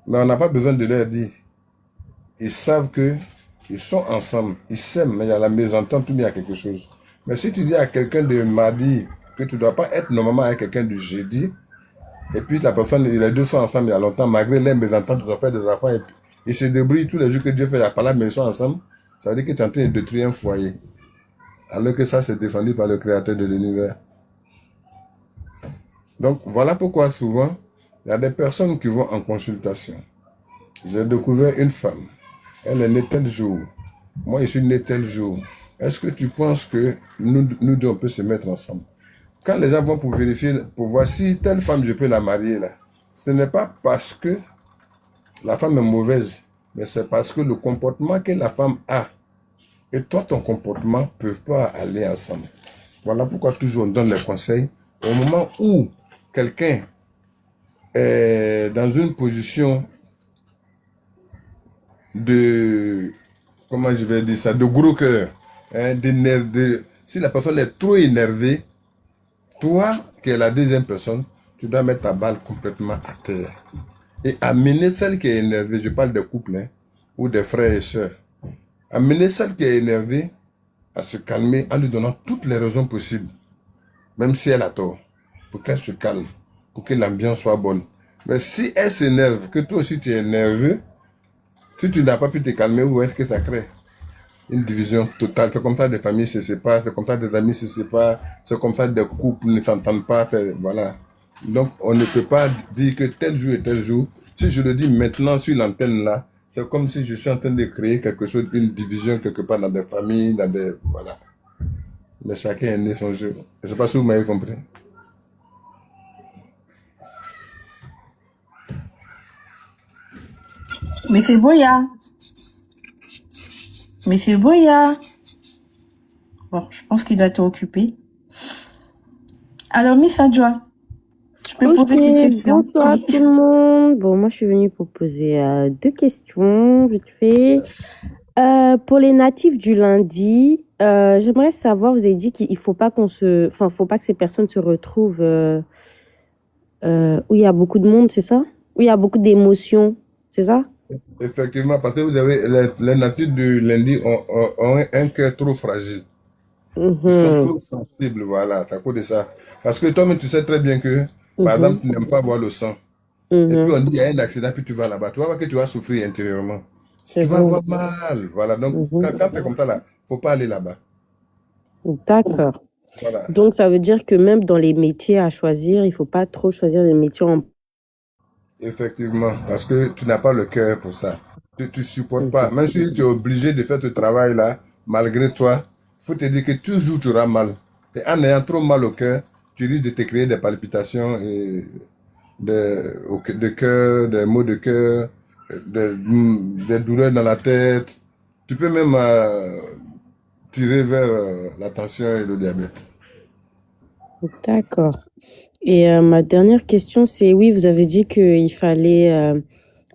Mais on n'a pas besoin de leur dire. Ils savent que ils sont ensemble, ils s'aiment, mais il y a la mésentente, tout bien il y a quelque chose. Mais si tu dis à quelqu'un de mardi que tu ne dois pas être normalement avec quelqu'un du jeudi, et puis la personne, les deux sont ensemble il y a longtemps, malgré les mésententes, ils ont fait des enfants, et puis ils se débrouillent tous les jours que Dieu fait la parole, mais ils sont ensemble, ça veut dire que tu es en train de détruire un foyer. Alors que ça, c'est défendu par le créateur de l'univers. Donc, voilà pourquoi souvent, il y a des personnes qui vont en consultation. J'ai découvert une femme. Elle est née tel jour. Moi, je suis né tel jour. Est-ce que tu penses que nous deux, on peut se mettre ensemble? Quand les gens vont pour vérifier, pour voir si telle femme, je peux la marier là, ce n'est pas parce que la femme est mauvaise mais c'est parce que le comportement que la femme a et toi, ton comportement ne peuvent pas aller ensemble. Voilà pourquoi toujours on donne les conseils. Au moment où quelqu'un est dans une position de, comment je vais dire ça, de gros cœur, hein, si la personne est trop énervée, toi, qui es la deuxième personne, tu dois mettre ta balle complètement à terre. Et amener celle qui est énervée, je parle des couples, hein, ou des frères et sœurs, amener celle qui est énervée à se calmer en lui donnant toutes les raisons possibles, même si elle a tort, pour qu'elle se calme, pour que l'ambiance soit bonne. Mais si elle s'énerve, que toi aussi tu es nerveux, si tu n'as pas pu te calmer, où est-ce que ça crée une division totale? C'est comme ça des familles se séparent, c'est comme ça des amis se séparent, c'est comme ça des couples ne s'entendent pas, voilà. Donc on ne peut pas dire que tel jour et tel jour. Si je le dis maintenant sur l'antenne là, c'est comme si je suis en train de créer quelque chose, une division quelque part dans des familles, dans des... Voilà. Mais chacun est né son jeu. Je ne sais pas si vous m'avez compris. Monsieur Boya. Monsieur Boya. Bon, je pense qu'il doit être occupé. Alors, Miss Adjoa, tu peux poser tes questions. Bonsoir Oui. tout le monde. Bon, moi je suis venue pour poser 2 questions, vite fait. Pour les natifs du lundi, j'aimerais savoir, vous avez dit qu'il faut pas faut pas que ces personnes se retrouvent où il y a beaucoup de monde, c'est ça? Où il y a beaucoup d'émotions, c'est ça? Effectivement, parce que vous avez les natures du lundi ont un cœur trop fragile. Ils sont trop sensibles, voilà, c'est à cause de ça. Parce que toi-même, tu sais très bien que, par exemple, tu n'aimes pas voir le sang. Et puis on dit, il y a un accident, puis tu vas là-bas. Tu vas voir que tu vas souffrir intérieurement. C'est Tu vas vrai. avoir mal. Voilà, donc quand c'est comme ça, là, faut pas aller là-bas. D'accord. Voilà. Donc ça veut dire que même dans les métiers à choisir, il faut pas trop choisir des métiers en... Effectivement, parce que tu n'as pas le cœur pour ça. Tu supportes pas. Même si tu es obligé de faire ce travail-là, malgré toi, il faut te dire que toujours tu auras mal. Et en ayant trop mal au cœur, tu risques de te créer des palpitations et de cœur, des maux de cœur, des douleurs dans la tête. Tu peux même tirer vers la tension et le diabète. D'accord. Et ma dernière question, c'est, oui, vous avez dit qu'il fallait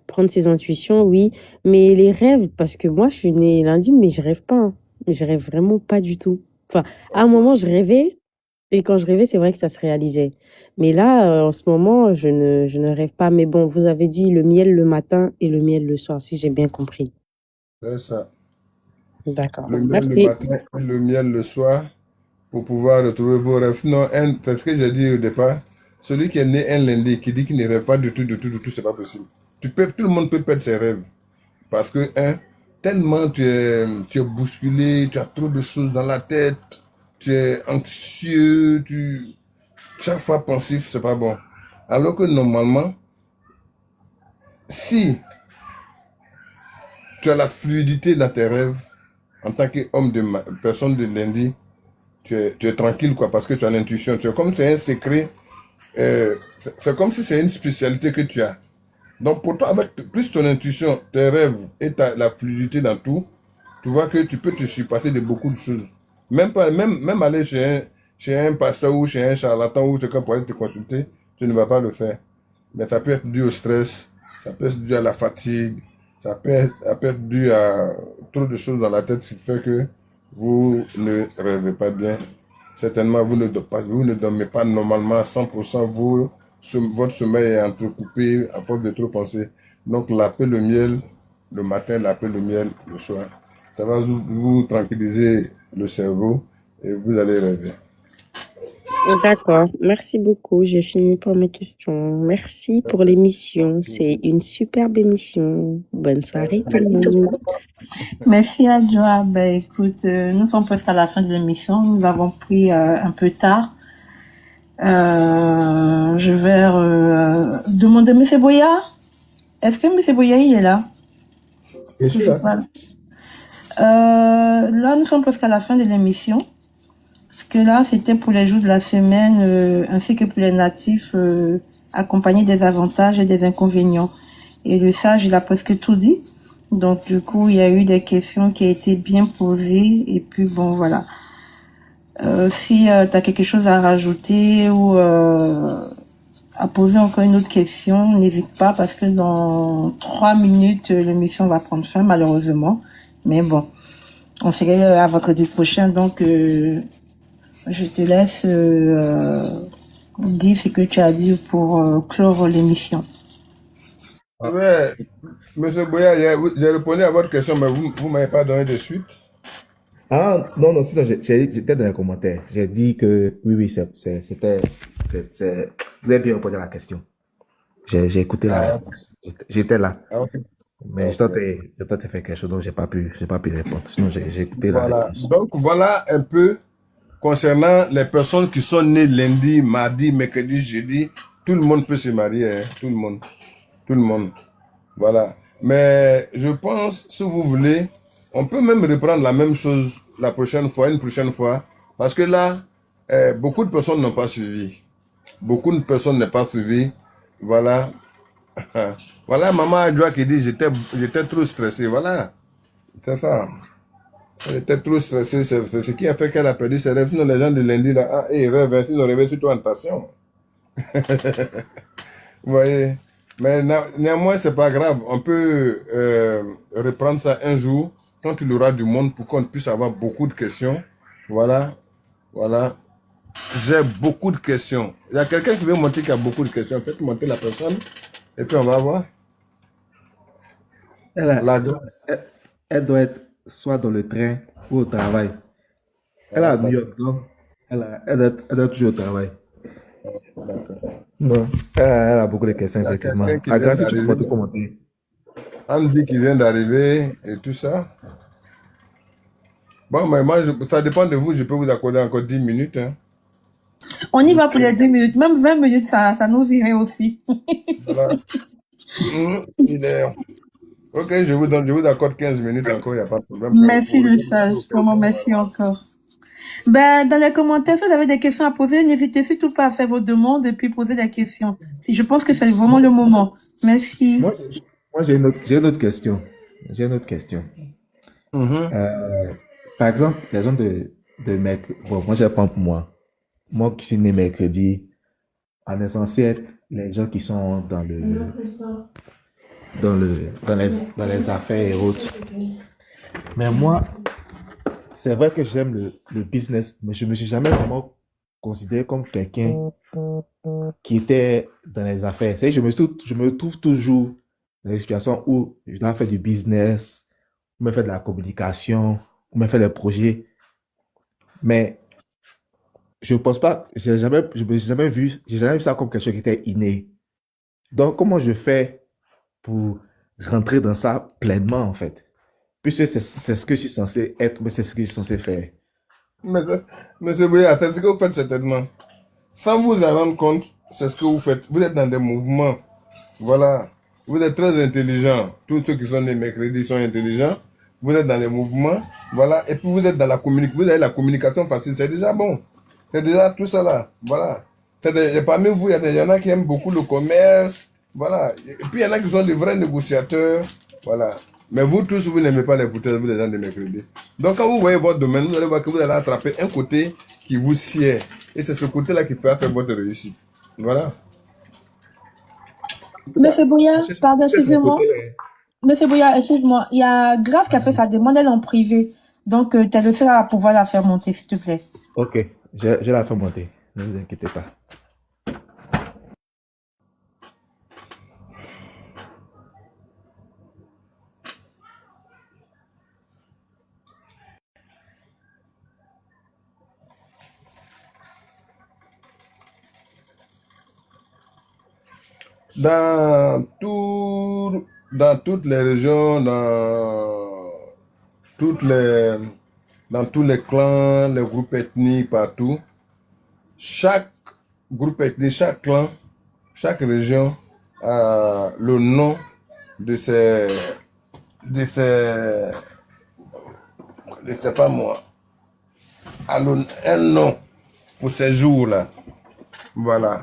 prendre ses intuitions, oui, mais les rêves, parce que moi, je suis née lundi, mais je rêve pas. Hein. Je rêve vraiment pas du tout. Enfin, à un moment, je rêvais, et quand je rêvais, c'est vrai que ça se réalisait. Mais là, en ce moment, je ne rêve pas. Mais bon, vous avez dit le miel le matin et le miel le soir, si j'ai bien compris. C'est ça. D'accord. Le miel le Merci. matin et le miel le soir pour pouvoir retrouver vos rêves. Non, c'est ce que j'ai dit au départ. Celui qui est né un lundi, qui dit qu'il ne rêve pas du tout, c'est pas possible. Tout le monde peut perdre ses rêves. Parce que, tellement tu es bousculé, tu as trop de choses dans la tête, tu es anxieux, chaque fois pensif, c'est pas bon. Alors que normalement, si tu as la fluidité dans tes rêves, en tant qu'homme personne de lundi, tu es tranquille, quoi, parce que tu as l'intuition. Tu es comme si c'est un secret, c'est comme si c'est une spécialité que tu as. Donc pour toi, avec plus ton intuition, tes rêves et la fluidité dans tout, tu vois que tu peux te surpasser de beaucoup de choses. Même aller chez un pasteur ou chez un charlatan ou quelqu'un pour aller te consulter, tu ne vas pas le faire. Mais ça peut être dû au stress, ça peut être dû à la fatigue, ça peut être dû à trop de choses dans la tête, ce qui fait que vous ne rêvez pas bien. Certainement, vous ne dormez pas normalement à 100%, votre sommeil est entrecoupé à force de trop penser. Donc, lappez le miel le matin, lappez le miel le soir. Ça va vous tranquilliser le cerveau et vous allez rêver. D'accord. Merci beaucoup. J'ai fini pour mes questions. Merci pour l'émission. C'est une superbe émission. Bonne soirée tout le monde. Merci Adjoa. Ben, écoute, nous sommes presque à la fin de l'émission. Nous avons pris un peu tard. Je vais demander Monsieur Boya. Est-ce que Monsieur Boya il est là? Toujours pas. Là, nous sommes presque à la fin de l'émission. Parce que là, c'était pour les jours de la semaine, ainsi que pour les natifs, accompagnés des avantages et des inconvénients. Et le sage, il a presque tout dit. Donc, du coup, il y a eu des questions qui ont été bien posées. Et puis, bon, voilà. Si tu as quelque chose à rajouter ou à poser encore une autre question, n'hésite pas parce que dans 3 minutes, l'émission va prendre fin, malheureusement. Mais bon, on serait à vendredi prochain. Donc, je te laisse dire ce que tu as dit pour clore l'émission. Ouais, Monsieur Boya, j'ai répondu à votre question, mais vous ne m'avez pas donné de suite. Ah, non, non, sinon, j'étais dans les commentaires. J'ai dit que oui, oui, vous avez bien répondu à la question. J'ai écouté la Ah, réponse. J'étais là. ok. Mais Ok. je tentais de faire quelque chose, donc j'ai pas pu répondre. Sinon, j'ai écouté la Voilà. réponse. Donc, voilà un peu concernant les personnes qui sont nées lundi, mardi, mercredi, jeudi. Tout le monde peut se marier, hein. Tout le monde. Tout le monde. Voilà. Mais je pense, si vous voulez, on peut même reprendre la même chose la prochaine fois, une prochaine fois. Parce que là, beaucoup de personnes n'ont pas suivi. Beaucoup de personnes n'ont pas suivi. Voilà. Voilà, maman Adjoa qui dit j'étais trop stressé. Voilà. C'est ça. Elle était trop stressée. C'est ce qui a fait qu'elle a perdu ses rêves. Sinon, les gens de lundi, là, ah, ils rêvent. Hein, ils ont rêvé surtout en passion. Vous voyez. Mais néanmoins, c'est pas grave. On peut reprendre ça un jour quand il y aura du monde pour qu'on puisse avoir beaucoup de questions. Voilà. Voilà. J'ai beaucoup de questions. Il y a quelqu'un qui veut monter qui a beaucoup de questions. Faites monter la personne. Et puis on va voir. Elle, a- La grâce. elle doit être soit dans le train ou au travail. Elle est Ah, à New York, donc elle doit être toujours au travail. d'accord. Non, elle a beaucoup de questions, Il y a effectivement. quelqu'un qui À vient grâce, si tu peux d'arriver. monter, commenter. Andy qui vient d'arriver et tout ça. Bon, mais moi, ça dépend de vous. Je peux vous accorder encore 10 minutes. Hein. On y va pour les 10 minutes. Même 20 minutes, ça nous irait aussi. Voilà. Il est... Ok, je vous accorde 15 minutes encore. Il n'y a pas de problème. Merci, le sage. Vraiment, merci encore. Ben, dans les commentaires, si vous avez des questions à poser, n'hésitez surtout pas à faire vos demandes et puis poser des questions. Je pense que c'est vraiment le moment. Merci. Moi, j'ai une autre question. J'ai une autre question. Mhm. Par exemple, les gens de mercredi. Bon, moi, je prends pour moi. Moi qui suis né mercredi, on est censé être les gens qui sont dans les affaires et autres. Mais moi, c'est vrai que j'aime le business, mais je me suis jamais vraiment considéré comme quelqu'un qui était dans les affaires. C'est-à-dire, je me trouve toujours dans des situations où je dois faire du business, ou me faire de la communication, ou me faire des projets. Mais je pense pas, je me suis jamais vu, j'ai jamais vu ça comme quelque chose qui était inné. Donc, comment je fais pour rentrer dans ça pleinement, en fait? Puisque c'est ce que je suis censé être, mais c'est ce que je suis censé faire. Monsieur Bouya, c'est ce que vous faites certainement. Sans vous en rendre compte, c'est ce que vous faites. Vous êtes dans des mouvements. Voilà. Vous êtes très intelligent. Tous ceux qui sont nés mercredi sont intelligents. Vous êtes dans les mouvements. Voilà. Et puis vous êtes dans la communication. Vous avez la communication facile. C'est déjà bon. C'est déjà tout ça là. Voilà. Parmi vous, il y en a qui aiment beaucoup le commerce. Voilà. Et puis il y en a qui sont de vrais négociateurs. Voilà. Mais vous tous, vous n'aimez pas les foutaises, vous les gens de mercredi. Donc quand vous voyez votre domaine, vous allez voir que vous allez attraper un côté qui vous sied. Et c'est ce côté-là qui fera faire votre réussite. Voilà. Monsieur Bouya, pardon, C'est mon excusez-moi. côté. Monsieur Bouya, excuse-moi. Il y a Grâce qui a fait sa demande, elle est en privé. Donc, tu es le seul à pouvoir la faire monter, s'il te plaît. Ok, je la fais monter. Ne vous inquiétez pas. Dans toutes les régions, toutes les, dans tous les clans, les groupes ethniques, partout, chaque groupe ethnique, chaque clan, chaque région a le nom de ses, je sais pas moi, a un nom pour ces jours-là. Voilà.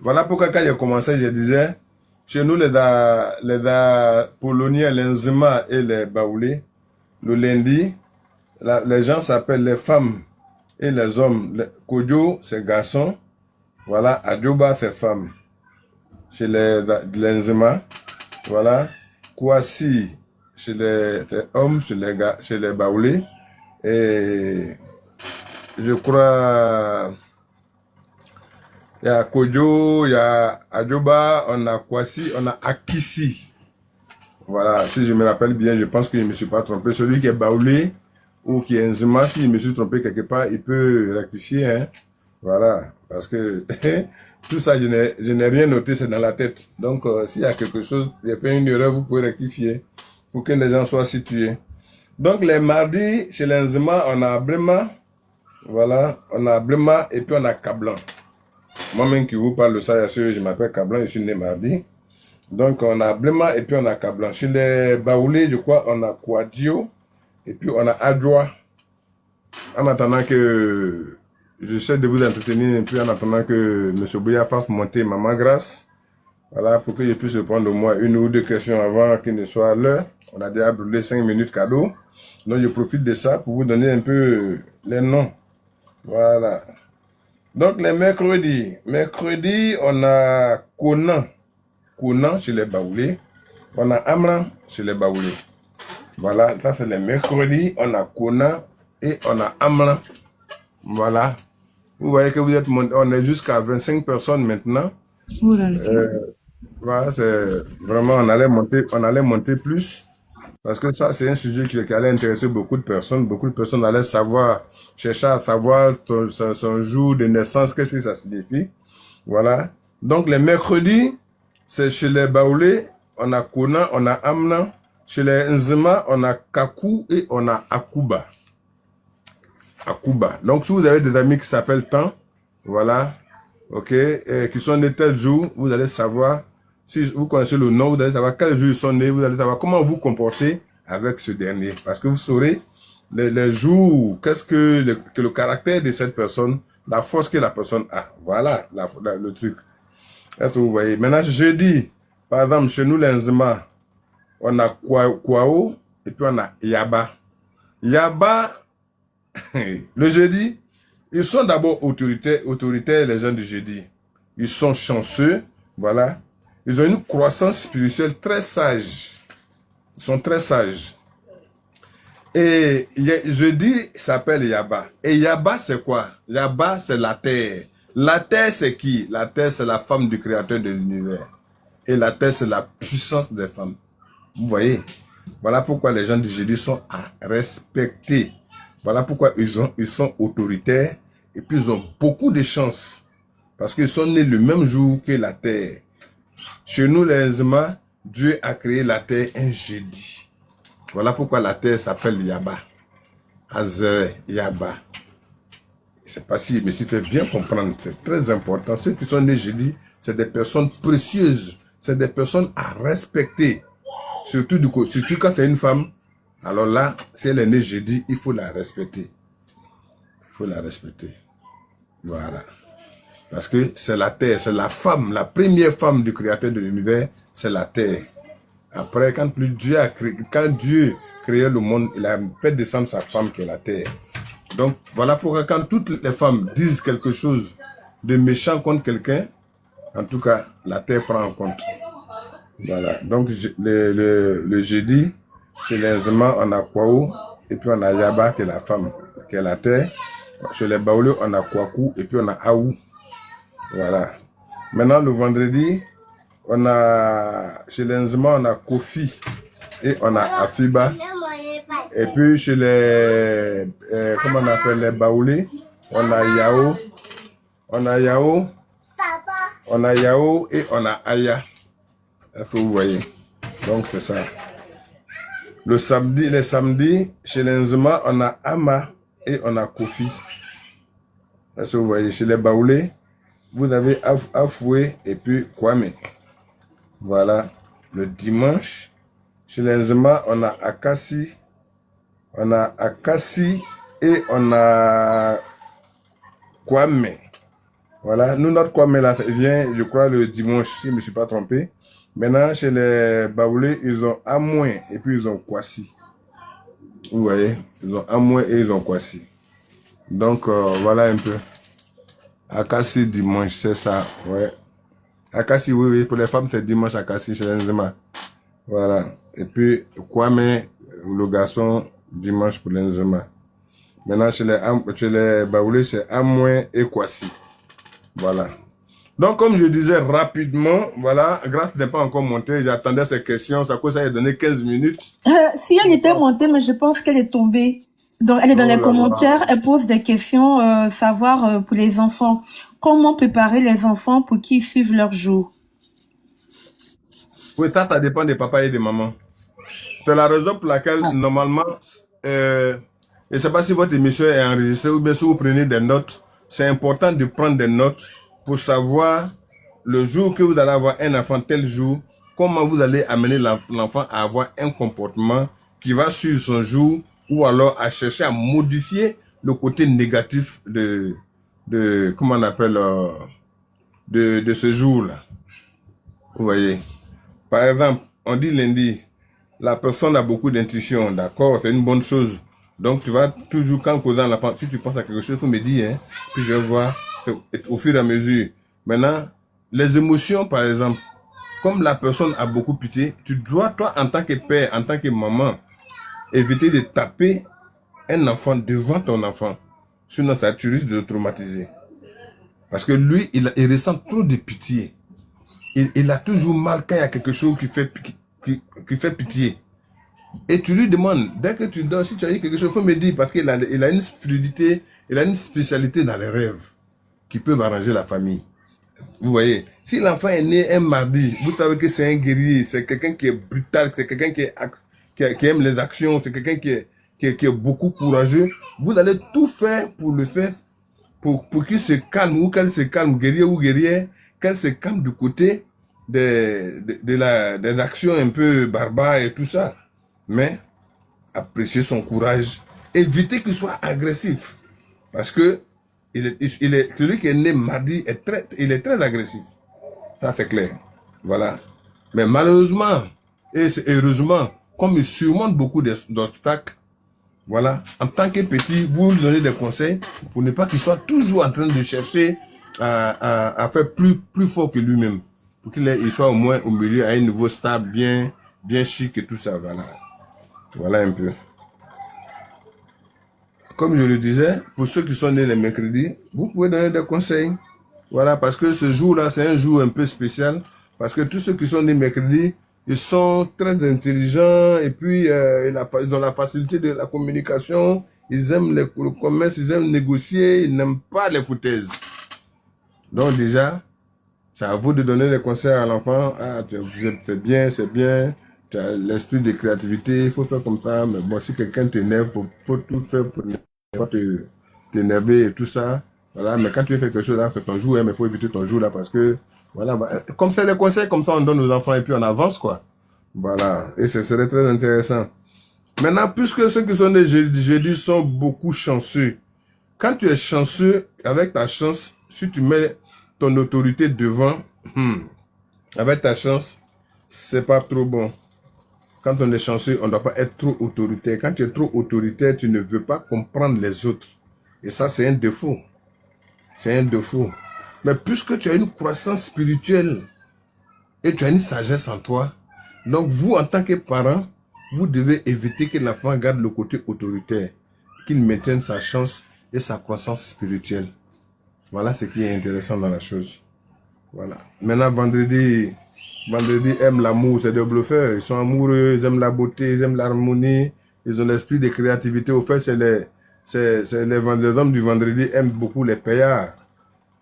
Voilà pourquoi quand j'ai commencé, je disais, Chez nous, les poloniens, les Nzima et les Baoulés, le lundi, les gens s'appellent les femmes et les hommes. Kodjo, c'est garçon. Voilà, Adjoba, c'est femme. Chez les Nzima, voilà. Kouassi, chez les hommes, chez les Baoulés. Et je crois, il y a Kodjo, il y a Adjoba, on a Kouassi, on a Akissi. Voilà, si je me rappelle bien, je pense que je ne me suis pas trompé. Celui qui est Baoulé ou qui est Nzima, si je me suis trompé quelque part, il peut rectifier. Hein. Voilà, parce que tout ça, je n'ai rien noté, c'est dans la tête. Donc, s'il y a quelque chose, j'ai fait une erreur, vous pouvez rectifier pour que les gens soient situés. Donc, les mardis, chez les Nzima, on a Brema. Voilà, on a Brema et puis on a Kablan. Moi-même qui vous parle de ça, je m'appelle Kablan, je suis né mardi. Donc, on a Brema et puis on a Kablan. Chez les Baoulés, je crois, on a Kouadio et puis on a Adjoa. En attendant que j'essaie de vous entretenir un peu, en attendant que M. Bouya fasse monter Maman Grâce. Voilà, pour que je puisse répondre au moins une ou deux questions avant qu'il ne soit l'heure. On a déjà brûlé 5 minutes cadeau. Donc, je profite de ça pour vous donner un peu les noms. Voilà. Donc, les mercredis. Mercredi, on a Konan chez les Baoulés. On a Amran chez les Baoulés. Voilà, ça c'est les mercredis. On a Konan et on a Amran. Voilà. Vous voyez que vous êtes on est jusqu'à 25 personnes maintenant. Voilà, c'est vraiment, on allait monter plus. Parce que ça, c'est un sujet qui allait intéresser beaucoup de personnes. Beaucoup de personnes allaient chercher à savoir son jour de naissance, qu'est-ce que ça signifie. Voilà. Donc, les mercredis, c'est chez les Baoulés, on a Kona, on a Amna. Chez les Nzima, on a Kakou et on a Akuba. Akuba. Donc, si vous avez des amis qui s'appellent Tan, voilà, ok, et qui sont nés tel jour, vous allez savoir, si vous connaissez le nom, vous allez savoir quel jour ils sont nés, vous allez savoir comment vous comporter avec ce dernier. Parce que vous saurez les jours, qu'est-ce que le caractère de cette personne, la force que la personne a. Voilà le truc. Est-ce que vous voyez? Maintenant, jeudi, par exemple, chez nous, les Nzima, on a Kwao et puis on a Yaba. Yaba, le jeudi, ils sont d'abord autoritaires, les gens du jeudi. Ils sont chanceux, voilà. Ils ont une croissance spirituelle très sage. Ils sont très sages. Et jeudi s'appelle Yaba. Et Yaba, c'est quoi? Yaba, c'est la terre. La terre, c'est qui? La terre, c'est la femme du créateur de l'univers. Et la terre, c'est la puissance des femmes. Vous voyez? Voilà pourquoi les gens du jeudi sont à respecter. Voilà pourquoi ils sont autoritaires. Et puis, ils ont beaucoup de chance. Parce qu'ils sont nés le même jour que la terre. Chez nous, les Nzima, Dieu a créé la terre un jeudi. Voilà pourquoi la terre s'appelle Yaba. Azere, Yaba. Je ne sais pas si je me suis fait bien comprendre. C'est très important. Ceux qui sont nés jeudi, c'est des personnes précieuses. C'est des personnes à respecter. Surtout quand tu es une femme. Alors là, si elle est née jeudi, il faut la respecter. Il faut la respecter. Voilà. Parce que c'est la terre, c'est la femme, la première femme du créateur de l'univers, c'est la terre. Après, quand Dieu créait le monde, il a fait descendre sa femme qui est la terre. Donc, voilà pourquoi quand toutes les femmes disent quelque chose de méchant contre quelqu'un, en tout cas, la terre prend en compte. Voilà. Donc, le jeudi, chez les Nzima, on a Kwao, et puis on a Yaba, qui est la femme, qui est la terre. Chez les Baoulés, on a Kwaku, et puis on a Aou. Voilà. Maintenant, le vendredi, on a, chez les Nzima, on a Kofi, et on a Afiba. Et puis, chez les, comment on appelle les Baoulés, on a Yao. On a Yao. On a Yao et on a Aya. Est-ce que vous voyez? Donc, c'est ça. Les samedis, chez les Nzima, on a Ama et on a Kofi. Est-ce que vous voyez? Chez les Baoulés, vous avez Afoué et puis Kwame. Voilà. Le dimanche, chez les Nzima, on a Akassi. On a Akassi et on a Kwame. Voilà. Nous, notre Kwame là vient, je crois, le dimanche, si je ne me suis pas trompé. Maintenant, chez les Baoulés, ils ont Amouin et puis ils ont Kwasi. Vous voyez, ils ont Amouin et ils ont Kwasi. Donc, voilà un peu. Akassi dimanche, c'est ça, ouais. Akassi, oui, oui, pour les femmes, c'est dimanche Akassi chez les Nzema. Voilà. Et puis, Kwame, le garçon, dimanche pour les Nzema. Maintenant, chez les Baoulés, c'est Amouin et Kwasi. Voilà. Donc, comme je disais rapidement, voilà, Grâce n'est pas encore montée, j'attendais ces questions, ça a donné 15 minutes. Si elle était montée, mais je pense qu'elle est tombée. Donc, elle est dans Oh les là commentaires, là. elle pose des questions, savoir pour les enfants. Comment préparer les enfants pour qu'ils suivent leur jour? Oui, ça dépend des papas et des mamans. C'est la raison pour laquelle, normalement, je ne sais pas si votre émission est enregistrée ou bien si vous prenez des notes, c'est important de prendre des notes pour savoir le jour que vous allez avoir un enfant tel jour, comment vous allez amener l'enfant à avoir un comportement qui va suivre son jour ou alors à chercher à modifier le côté négatif comment on appelle, de ce jour-là. Vous voyez. Par exemple, on dit lundi, la personne a beaucoup d'intuition, d'accord, c'est une bonne chose. Donc tu vas toujours, quand causant l'enfant, si tu penses à quelque chose, il faut me dire, hein, puis je vais voir au fur et à mesure. Maintenant, les émotions, par exemple, comme la personne a beaucoup pitié, tu dois, toi, en tant que père, en tant que maman, éviter de taper un enfant devant ton enfant. Sinon, ça tu risques de le traumatiser. Parce que lui, il ressent trop de pitié. Il a toujours mal quand il y a quelque chose qui fait pitié. Et tu lui demandes, dès que tu dors, si tu as dit quelque chose, il faut me dire, parce qu'il a une fluidité, il a une spécialité dans les rêves qui peuvent arranger la famille. Vous voyez, si l'enfant est né un mardi, vous savez que c'est un guerrier, c'est quelqu'un qui est brutal, c'est quelqu'un qui aime les actions, c'est quelqu'un qui est beaucoup courageux. Vous allez tout faire pour le faire, pour qu'il se calme ou qu'elle se calme, guerrier ou guerrière, qu'elle se calme du côté des actions un peu barbares et tout ça. Mais apprécier son courage, éviter qu'il soit agressif. Parce que celui qui est né mardi il est très agressif. Ça c'est clair. Voilà. Mais malheureusement, et heureusement, comme il surmonte beaucoup d'obstacles, voilà, en tant que petit, vous lui donnez des conseils pour ne pas qu'il soit toujours en train de chercher à faire plus fort que lui-même. Pour qu'il soit au moins au milieu, à un niveau stable, bien chic et tout ça. Voilà. Voilà un peu. Comme je le disais, pour ceux qui sont nés les mercredis, vous pouvez donner des conseils. Voilà, parce que ce jour-là, c'est un jour un peu spécial. Parce que tous ceux qui sont nés mercredi, ils sont très intelligents et puis ils ont la facilité de la communication. Ils aiment le commerce, ils aiment négocier, ils n'aiment pas les foutaises. Donc déjà, c'est à vous de donner des conseils à l'enfant. Ah, c'est bien, tu as l'esprit de créativité, il faut faire comme ça. Mais bon, si quelqu'un t'énerve, faut tout faire pour ne pas t'énerver et tout ça. Voilà, mais quand tu fais quelque chose là, c'est ton jour, hein, mais il faut éviter ton jour là parce que, voilà, comme c'est les conseils, comme ça on donne aux enfants et puis on avance, quoi. Voilà, et ce serait très intéressant. Maintenant, puisque ceux qui sont nés jeudi sont beaucoup chanceux, quand tu es chanceux, avec ta chance, si tu mets ton autorité devant, avec ta chance, c'est pas trop bon. Quand on est chanceux, on ne doit pas être trop autoritaire. Quand tu es trop autoritaire, tu ne veux pas comprendre les autres. Et ça, c'est un défaut. C'est un défaut. Mais puisque tu as une croissance spirituelle et tu as une sagesse en toi, donc vous, en tant que parents, vous devez éviter que l'enfant garde le côté autoritaire, qu'il maintienne sa chance et sa croissance spirituelle. Voilà ce qui est intéressant dans la chose. Voilà. Maintenant, vendredi aime l'amour, c'est des bluffeurs. Ils sont amoureux, ils aiment la beauté, ils aiment l'harmonie, ils ont l'esprit de créativité. Au fait, les hommes du vendredi aiment beaucoup les paillards.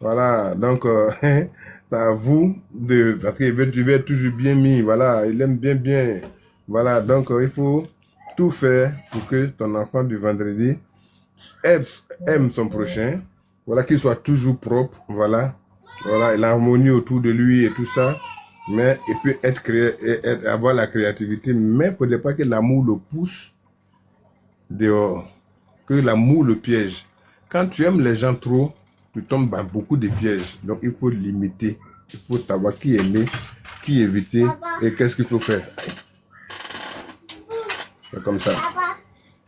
Voilà, donc c'est à vous parce qu'il veut être toujours bien mis. Voilà, il aime bien. Voilà, donc il faut tout faire pour que ton enfant du vendredi aime son prochain. Voilà, qu'il soit toujours propre. Voilà, l'harmonie autour de lui et tout ça. Mais il peut avoir la créativité, mais il ne faudrait pas que l'amour le pousse dehors, que l'amour le piège. Quand tu aimes les gens trop, tu tombes dans beaucoup de pièges. Donc il faut limiter, il faut savoir qui aimer, qui éviter et qu'est-ce qu'il faut faire. C'est comme ça.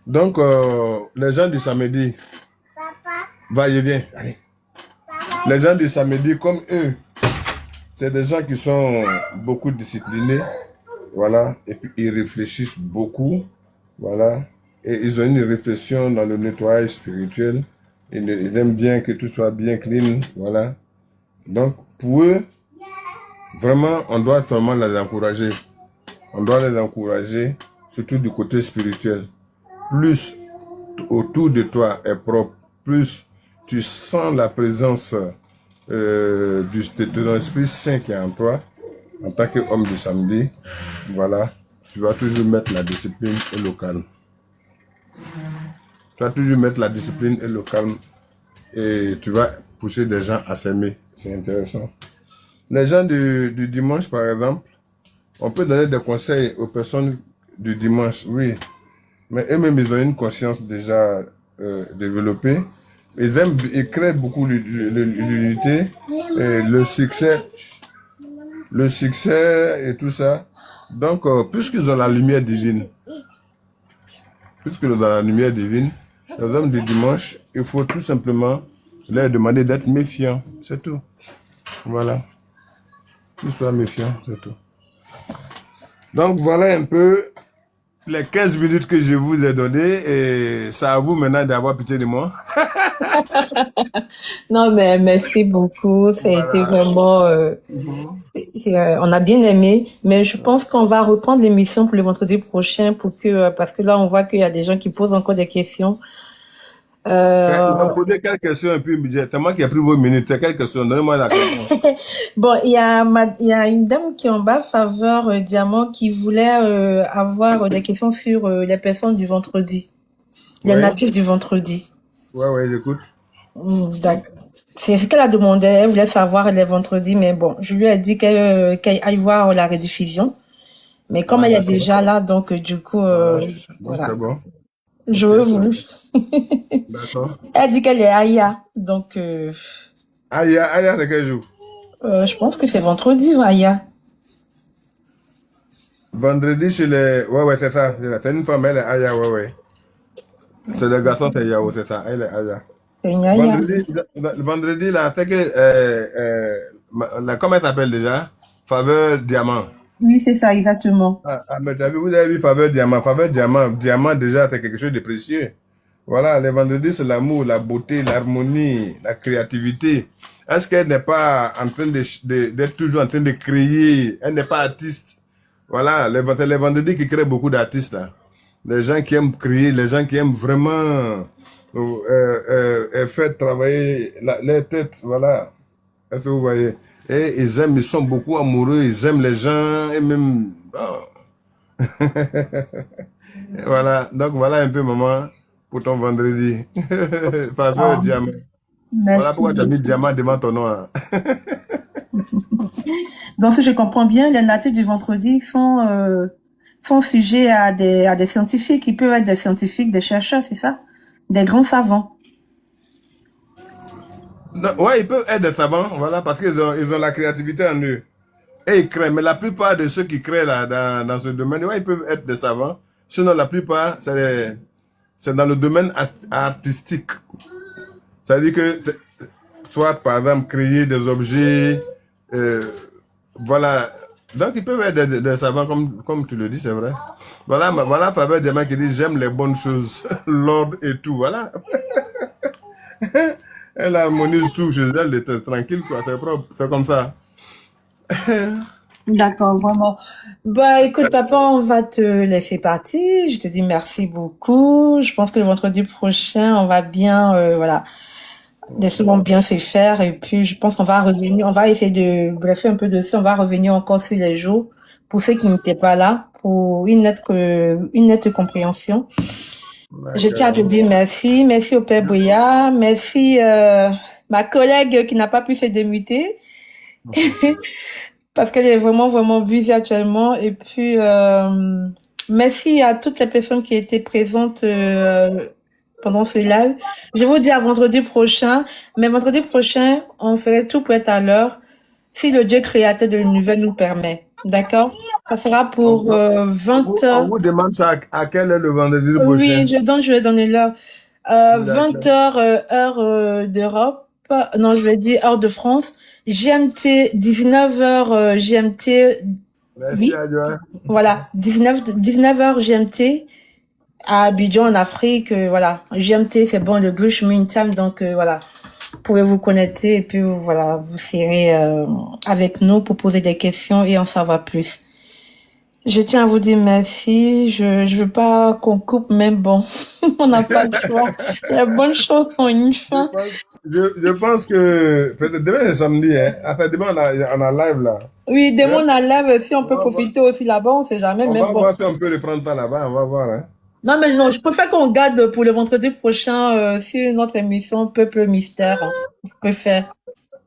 Donc, les gens du samedi, va, je viens, allez. Les gens du samedi, comme eux, c'est des gens qui sont beaucoup disciplinés, voilà, et puis ils réfléchissent beaucoup, voilà, et ils ont une réflexion dans le nettoyage spirituel. Ils aiment bien que tout soit bien clean, voilà. Donc, pour eux, vraiment, on doit seulement les encourager. On doit les encourager, surtout du côté spirituel. Plus autour de toi est propre, plus tu sens la présence de l'Esprit Saint qui est en toi, en tant qu'homme du samedi, voilà, tu vas toujours mettre la discipline et le calme. Tu vas toujours mettre la discipline et le calme et tu vas pousser des gens à s'aimer. C'est intéressant. Les gens du dimanche, par exemple, on peut donner des conseils aux personnes du dimanche, oui, mais eux-mêmes, ils ont une conscience déjà développée. Ils créent beaucoup l'unité, et le succès et tout ça. Donc, puisqu'ils ont la lumière divine, les hommes du dimanche, il faut tout simplement leur demander d'être méfiants, c'est tout. Voilà. Qu'ils soient méfiants, c'est tout. Donc, voilà un peu les 15 minutes que je vous ai données et c'est à vous maintenant d'avoir pitié de moi. Non, mais merci beaucoup. Ça a été vraiment, on a bien aimé, mais je pense qu'on va reprendre l'émission pour le vendredi prochain parce que là, on voit qu'il y a des gens qui posent encore des questions. Vous me posez quelques questions et puis c'est moi qui ai pris vos minutes. Quelques questions, donnez-moi la question. Bon, il y a une dame qui est en bas, Faveur Diamant, qui voulait avoir des questions sur les personnes du vendredi, les natifs du vendredi. Ouais, j'écoute. D'accord. C'est ce qu'elle a demandé. Elle voulait savoir les vendredis, mais bon, je lui ai dit qu'elle aille voir la rediffusion. Mais comme elle est déjà là, donc du coup, voilà. C'est bon. Je veux vous. D'accord. Elle dit qu'elle est Aya, donc. Aya, c'est quel jour? Je pense que c'est vendredi, Aya. Vendredi chez les. Ouais, c'est ça. C'est une femme, elle est Aya, ouais. C'est le garçon, c'est Yao, c'est ça. Elle est Aya. C'est une Aya. Vendredi, là, c'est que. Comment elle s'appelle déjà? Faveur Diamant. Oui, c'est ça, exactement. Mais vous avez vu Faveur Diamant. Faveur Diamant, diamant déjà, c'est quelque chose de précieux. Voilà, les vendredis, c'est l'amour, la beauté, l'harmonie, la créativité. Est-ce qu'elle n'est pas en train d'être toujours en train de créer? Elle n'est pas artiste. Voilà, les vendredis qui créent beaucoup d'artistes, là. Les gens qui aiment créer, les gens qui aiment vraiment faire travailler leur tête, voilà. Est-ce que vous voyez? Et ils sont beaucoup amoureux, ils aiment les gens, et même... Oh. Voilà, donc voilà un peu, maman, pour ton vendredi. Faveur Diamant. Merci. Voilà pourquoi tu as mis Diamant devant ton nom, là. Donc, si je comprends bien, les natifs du vendredi sont sujets à des scientifiques. Ils peuvent être des scientifiques, des chercheurs, c'est ça? Des grands savants. Non, ouais, ils peuvent être des savants, voilà, parce qu'ils ont la créativité en eux. Et ils créent, mais la plupart de ceux qui créent là, dans ce domaine, ouais, ils peuvent être des savants. Sinon, la plupart, c'est dans le domaine artistique. C'est-à-dire que, soit par exemple, créer des objets, voilà. Donc, ils peuvent être des savants, comme tu le dis, c'est vrai. Voilà, Faveur Diamant qui dit, j'aime les bonnes choses, l'ordre et tout, voilà. Elle harmonise tout chez elle, elle est tranquille, quoi, c'est propre, c'est comme ça. D'accord, vraiment. Bah, écoute, papa, on va te laisser partir. Je te dis merci beaucoup. Je pense que le vendredi prochain, on va bien, voilà, les choses vont bien se faire. Et puis, je pense qu'on va revenir, on va essayer de briefer un peu dessus. On va revenir encore sur les jours pour ceux qui n'étaient pas là, pour une nette compréhension. Je tiens à te dire merci. Merci au Père Bouya. Merci, ma collègue qui n'a pas pu se démuter. Parce qu'elle est vraiment, vraiment busy actuellement. Et puis, merci à toutes les personnes qui étaient présentes pendant ce live. Je vous dis à vendredi prochain. Mais vendredi prochain, on ferait tout pour être à l'heure. si le Dieu créateur de l'univers nous permet. D'accord? Ça sera pour 20 On heures. vous demande ça à quelle heure le vendredi Oui, prochain? je vais donner l'heure. 20 heures, heure d'Europe. Non, je vais dire heure de France. GMT, 19 heures GMT. Merci, Oui, Adjoa. voilà. 19 heures GMT à Abidjan, en Afrique. Voilà. GMT, c'est bon, le Greenwich Mean Time. Donc, voilà. Vous pouvez vous connecter et puis, voilà, vous serez avec nous pour poser des questions et en savoir plus. Je tiens à vous dire merci. Je veux pas qu'on coupe, mais bon, on n'a pas le choix. Les bonnes choses ont une fin. Je pense que peut-être demain c'est samedi, hein. Enfin, demain on a live là. Oui, demain on enlève, si on peut profiter aussi là-bas, on sait jamais, On mais va bon. voir si on peut le prendre ça là-bas, on va voir, hein. Non, mais non, je préfère qu'on garde pour le vendredi prochain, sur notre émission Peuple Mystère. Je préfère.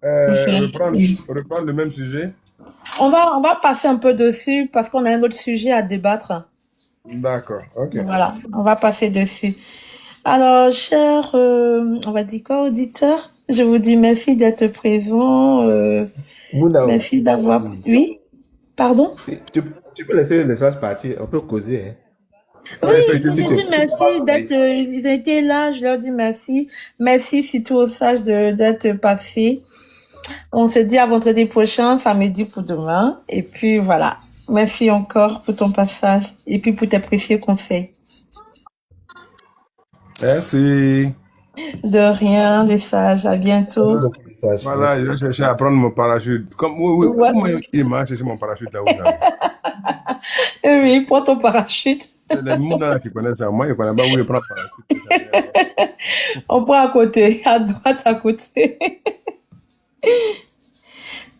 Reprendre le même sujet. On va passer un peu dessus parce qu'on a un autre sujet à débattre. D'accord, ok. Voilà, on va passer dessus. Alors, chers, on va dire quoi, auditeurs? Je vous dis merci d'être présents. Merci d'avoir... Oui? Pardon? Tu peux laisser le message partir, on peut causer. Hein. Oui, je vous dis merci d'être... ils ont été là, je leur dis merci. Merci surtout aux sages d'être passés. On se dit à vendredi prochain, samedi pour demain. Et puis voilà. Merci encore pour ton passage et puis pour tes précieux conseils. Merci. De rien, les sages. À bientôt. Voilà, je vais chercher à prendre mon parachute. Comment il m'a cherché mon parachute là-haut? Oui, prends ton parachute. Les gens qui connaissent ça, moi, ils ne connaissent pas où ils prennent le parachute. On prend à côté, à droite, à côté.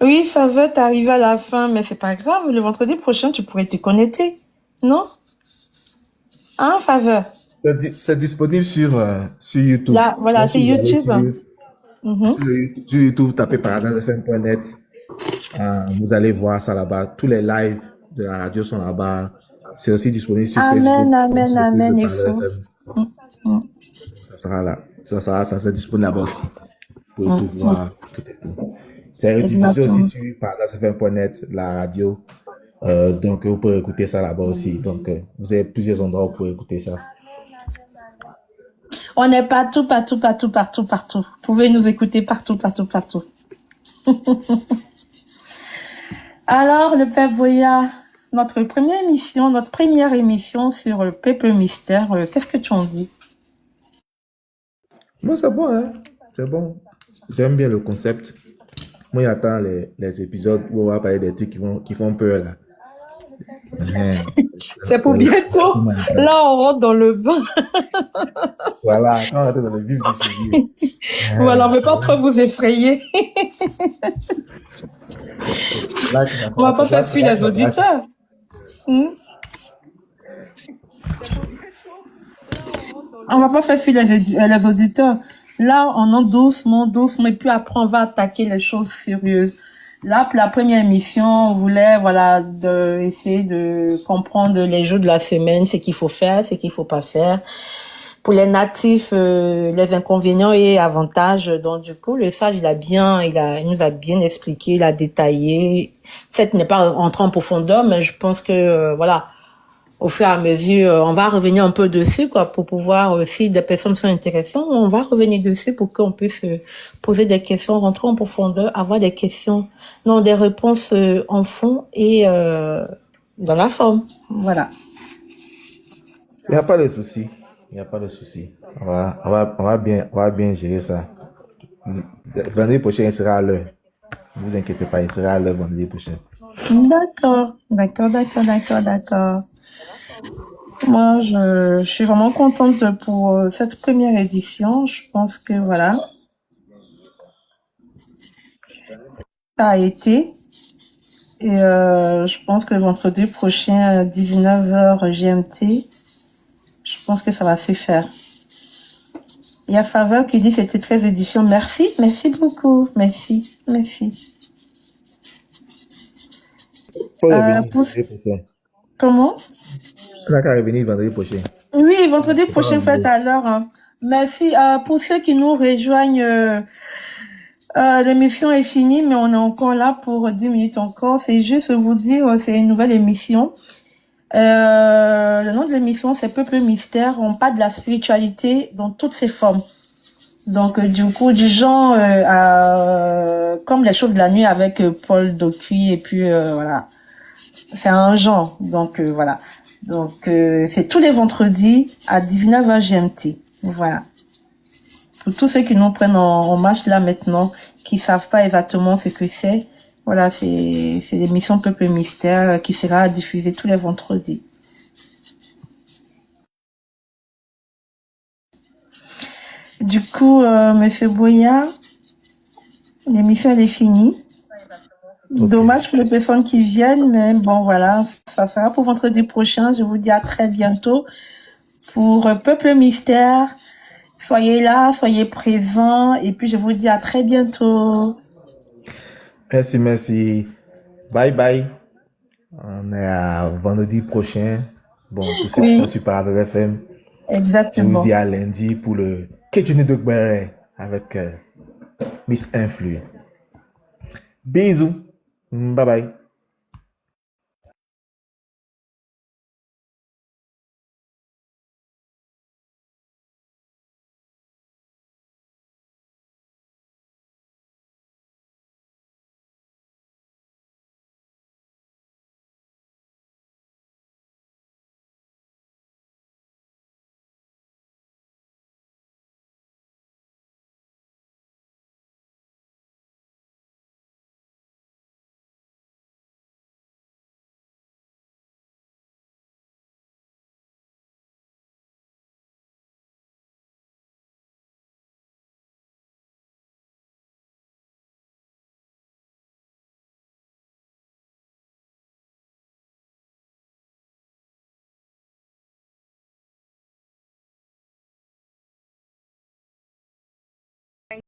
Oui, Faveur, t'es arrivé à la fin, mais c'est pas grave. Le vendredi prochain, tu pourrais te connecter. Non? Hein, Faveur? C'est disponible sur YouTube. Là, voilà, c'est YouTube. Sur YouTube, tapez paradisefm.net. Vous allez voir ça là-bas. Tous les lives de la radio sont là-bas. C'est aussi disponible sur Facebook. Amen, il faut. Ça sera là. Ça sera disponible là-bas aussi. Vous pouvez tout voir. C'est rediffusé aussi sur paradisefm.net, la radio. Donc, vous pouvez écouter ça là-bas aussi. Donc, vous avez plusieurs endroits où vous pouvez écouter ça. On est partout. Vous pouvez nous écouter partout. Alors, le Père Boya, notre première émission sur le Peuple Mystère, qu'est-ce que tu en dis? Moi, c'est bon, hein? C'est bon. J'aime bien le concept. Moi, j'attends les épisodes où on va parler des trucs qui font peur, là. C'est pour bientôt. Là, on rentre dans le bain. Voilà, quand on rentre dans le vif du sujet. Voilà, on ne veut pas trop vous effrayer. On va pas faire fuir les auditeurs. On va pas faire fuir les auditeurs. Là, on en doucement, et puis après, on va attaquer les choses sérieuses. Là, pour la première émission, on voulait, voilà, essayer de comprendre les jours de la semaine, ce qu'il faut faire, ce qu'il faut pas faire. Pour les natifs, les inconvénients et avantages. Donc, du coup, le sage, il nous a bien expliqué, il a détaillé. Peut-être n'est pas entré en profondeur, mais je pense que, voilà, au fur et à mesure, on va revenir un peu dessus, quoi, pour pouvoir, si des personnes sont intéressées, on va revenir dessus pour qu'on puisse poser des questions, rentrer en profondeur, avoir des questions, non, des réponses en fond et dans la forme. Voilà. Il n'y a pas de souci. On va bien gérer ça. Vendredi prochain, il sera à l'heure. Ne vous inquiétez pas, il sera à l'heure vendredi prochain. D'accord. Moi, je suis vraiment contente pour cette première édition. Je pense que voilà, ça a été. Et je pense que le vendredi prochain, 19h GMT, je pense que ça va se faire. Il y a Faveur qui dit c'était 13 éditions. Merci beaucoup. Merci. Comment? On n'a qu'à revenir vendredi prochain. Oui, vendredi prochain, faites à l'heure. Merci pour ceux qui nous rejoignent L'émission est finie, mais on est encore là pour 10 minutes encore. C'est juste vous dire, c'est une nouvelle émission. Le nom de l'émission, c'est Peuple Mystère. On parle de la spiritualité dans toutes ses formes. Donc, du coup, du genre, comme les choses de la nuit avec Paul Docuy, et puis voilà. C'est un genre. Donc, voilà. Donc, c'est tous les vendredis à 19h GMT. Voilà. Pour tous ceux qui nous prennent en marche là maintenant, qui savent pas exactement ce que c'est, voilà, c'est l'émission Peuple Mystère qui sera diffusée tous les vendredis. Du coup, Monsieur Boya, l'émission elle est finie. Ok. Dommage pour les personnes qui viennent, mais bon voilà, ça sera pour vendredi prochain. Je vous dis à très bientôt pour Peuple Mystère. Soyez là, soyez présents, et puis je vous dis à très bientôt. Merci, merci. Bye bye. On est à vendredi prochain. Bon, tous ceux qui sont Oui, sur Paradise FM, je vous exactement. dis à lundi pour le Kitchen de Gbere avec Miss Influ. Bisous. Bye bye.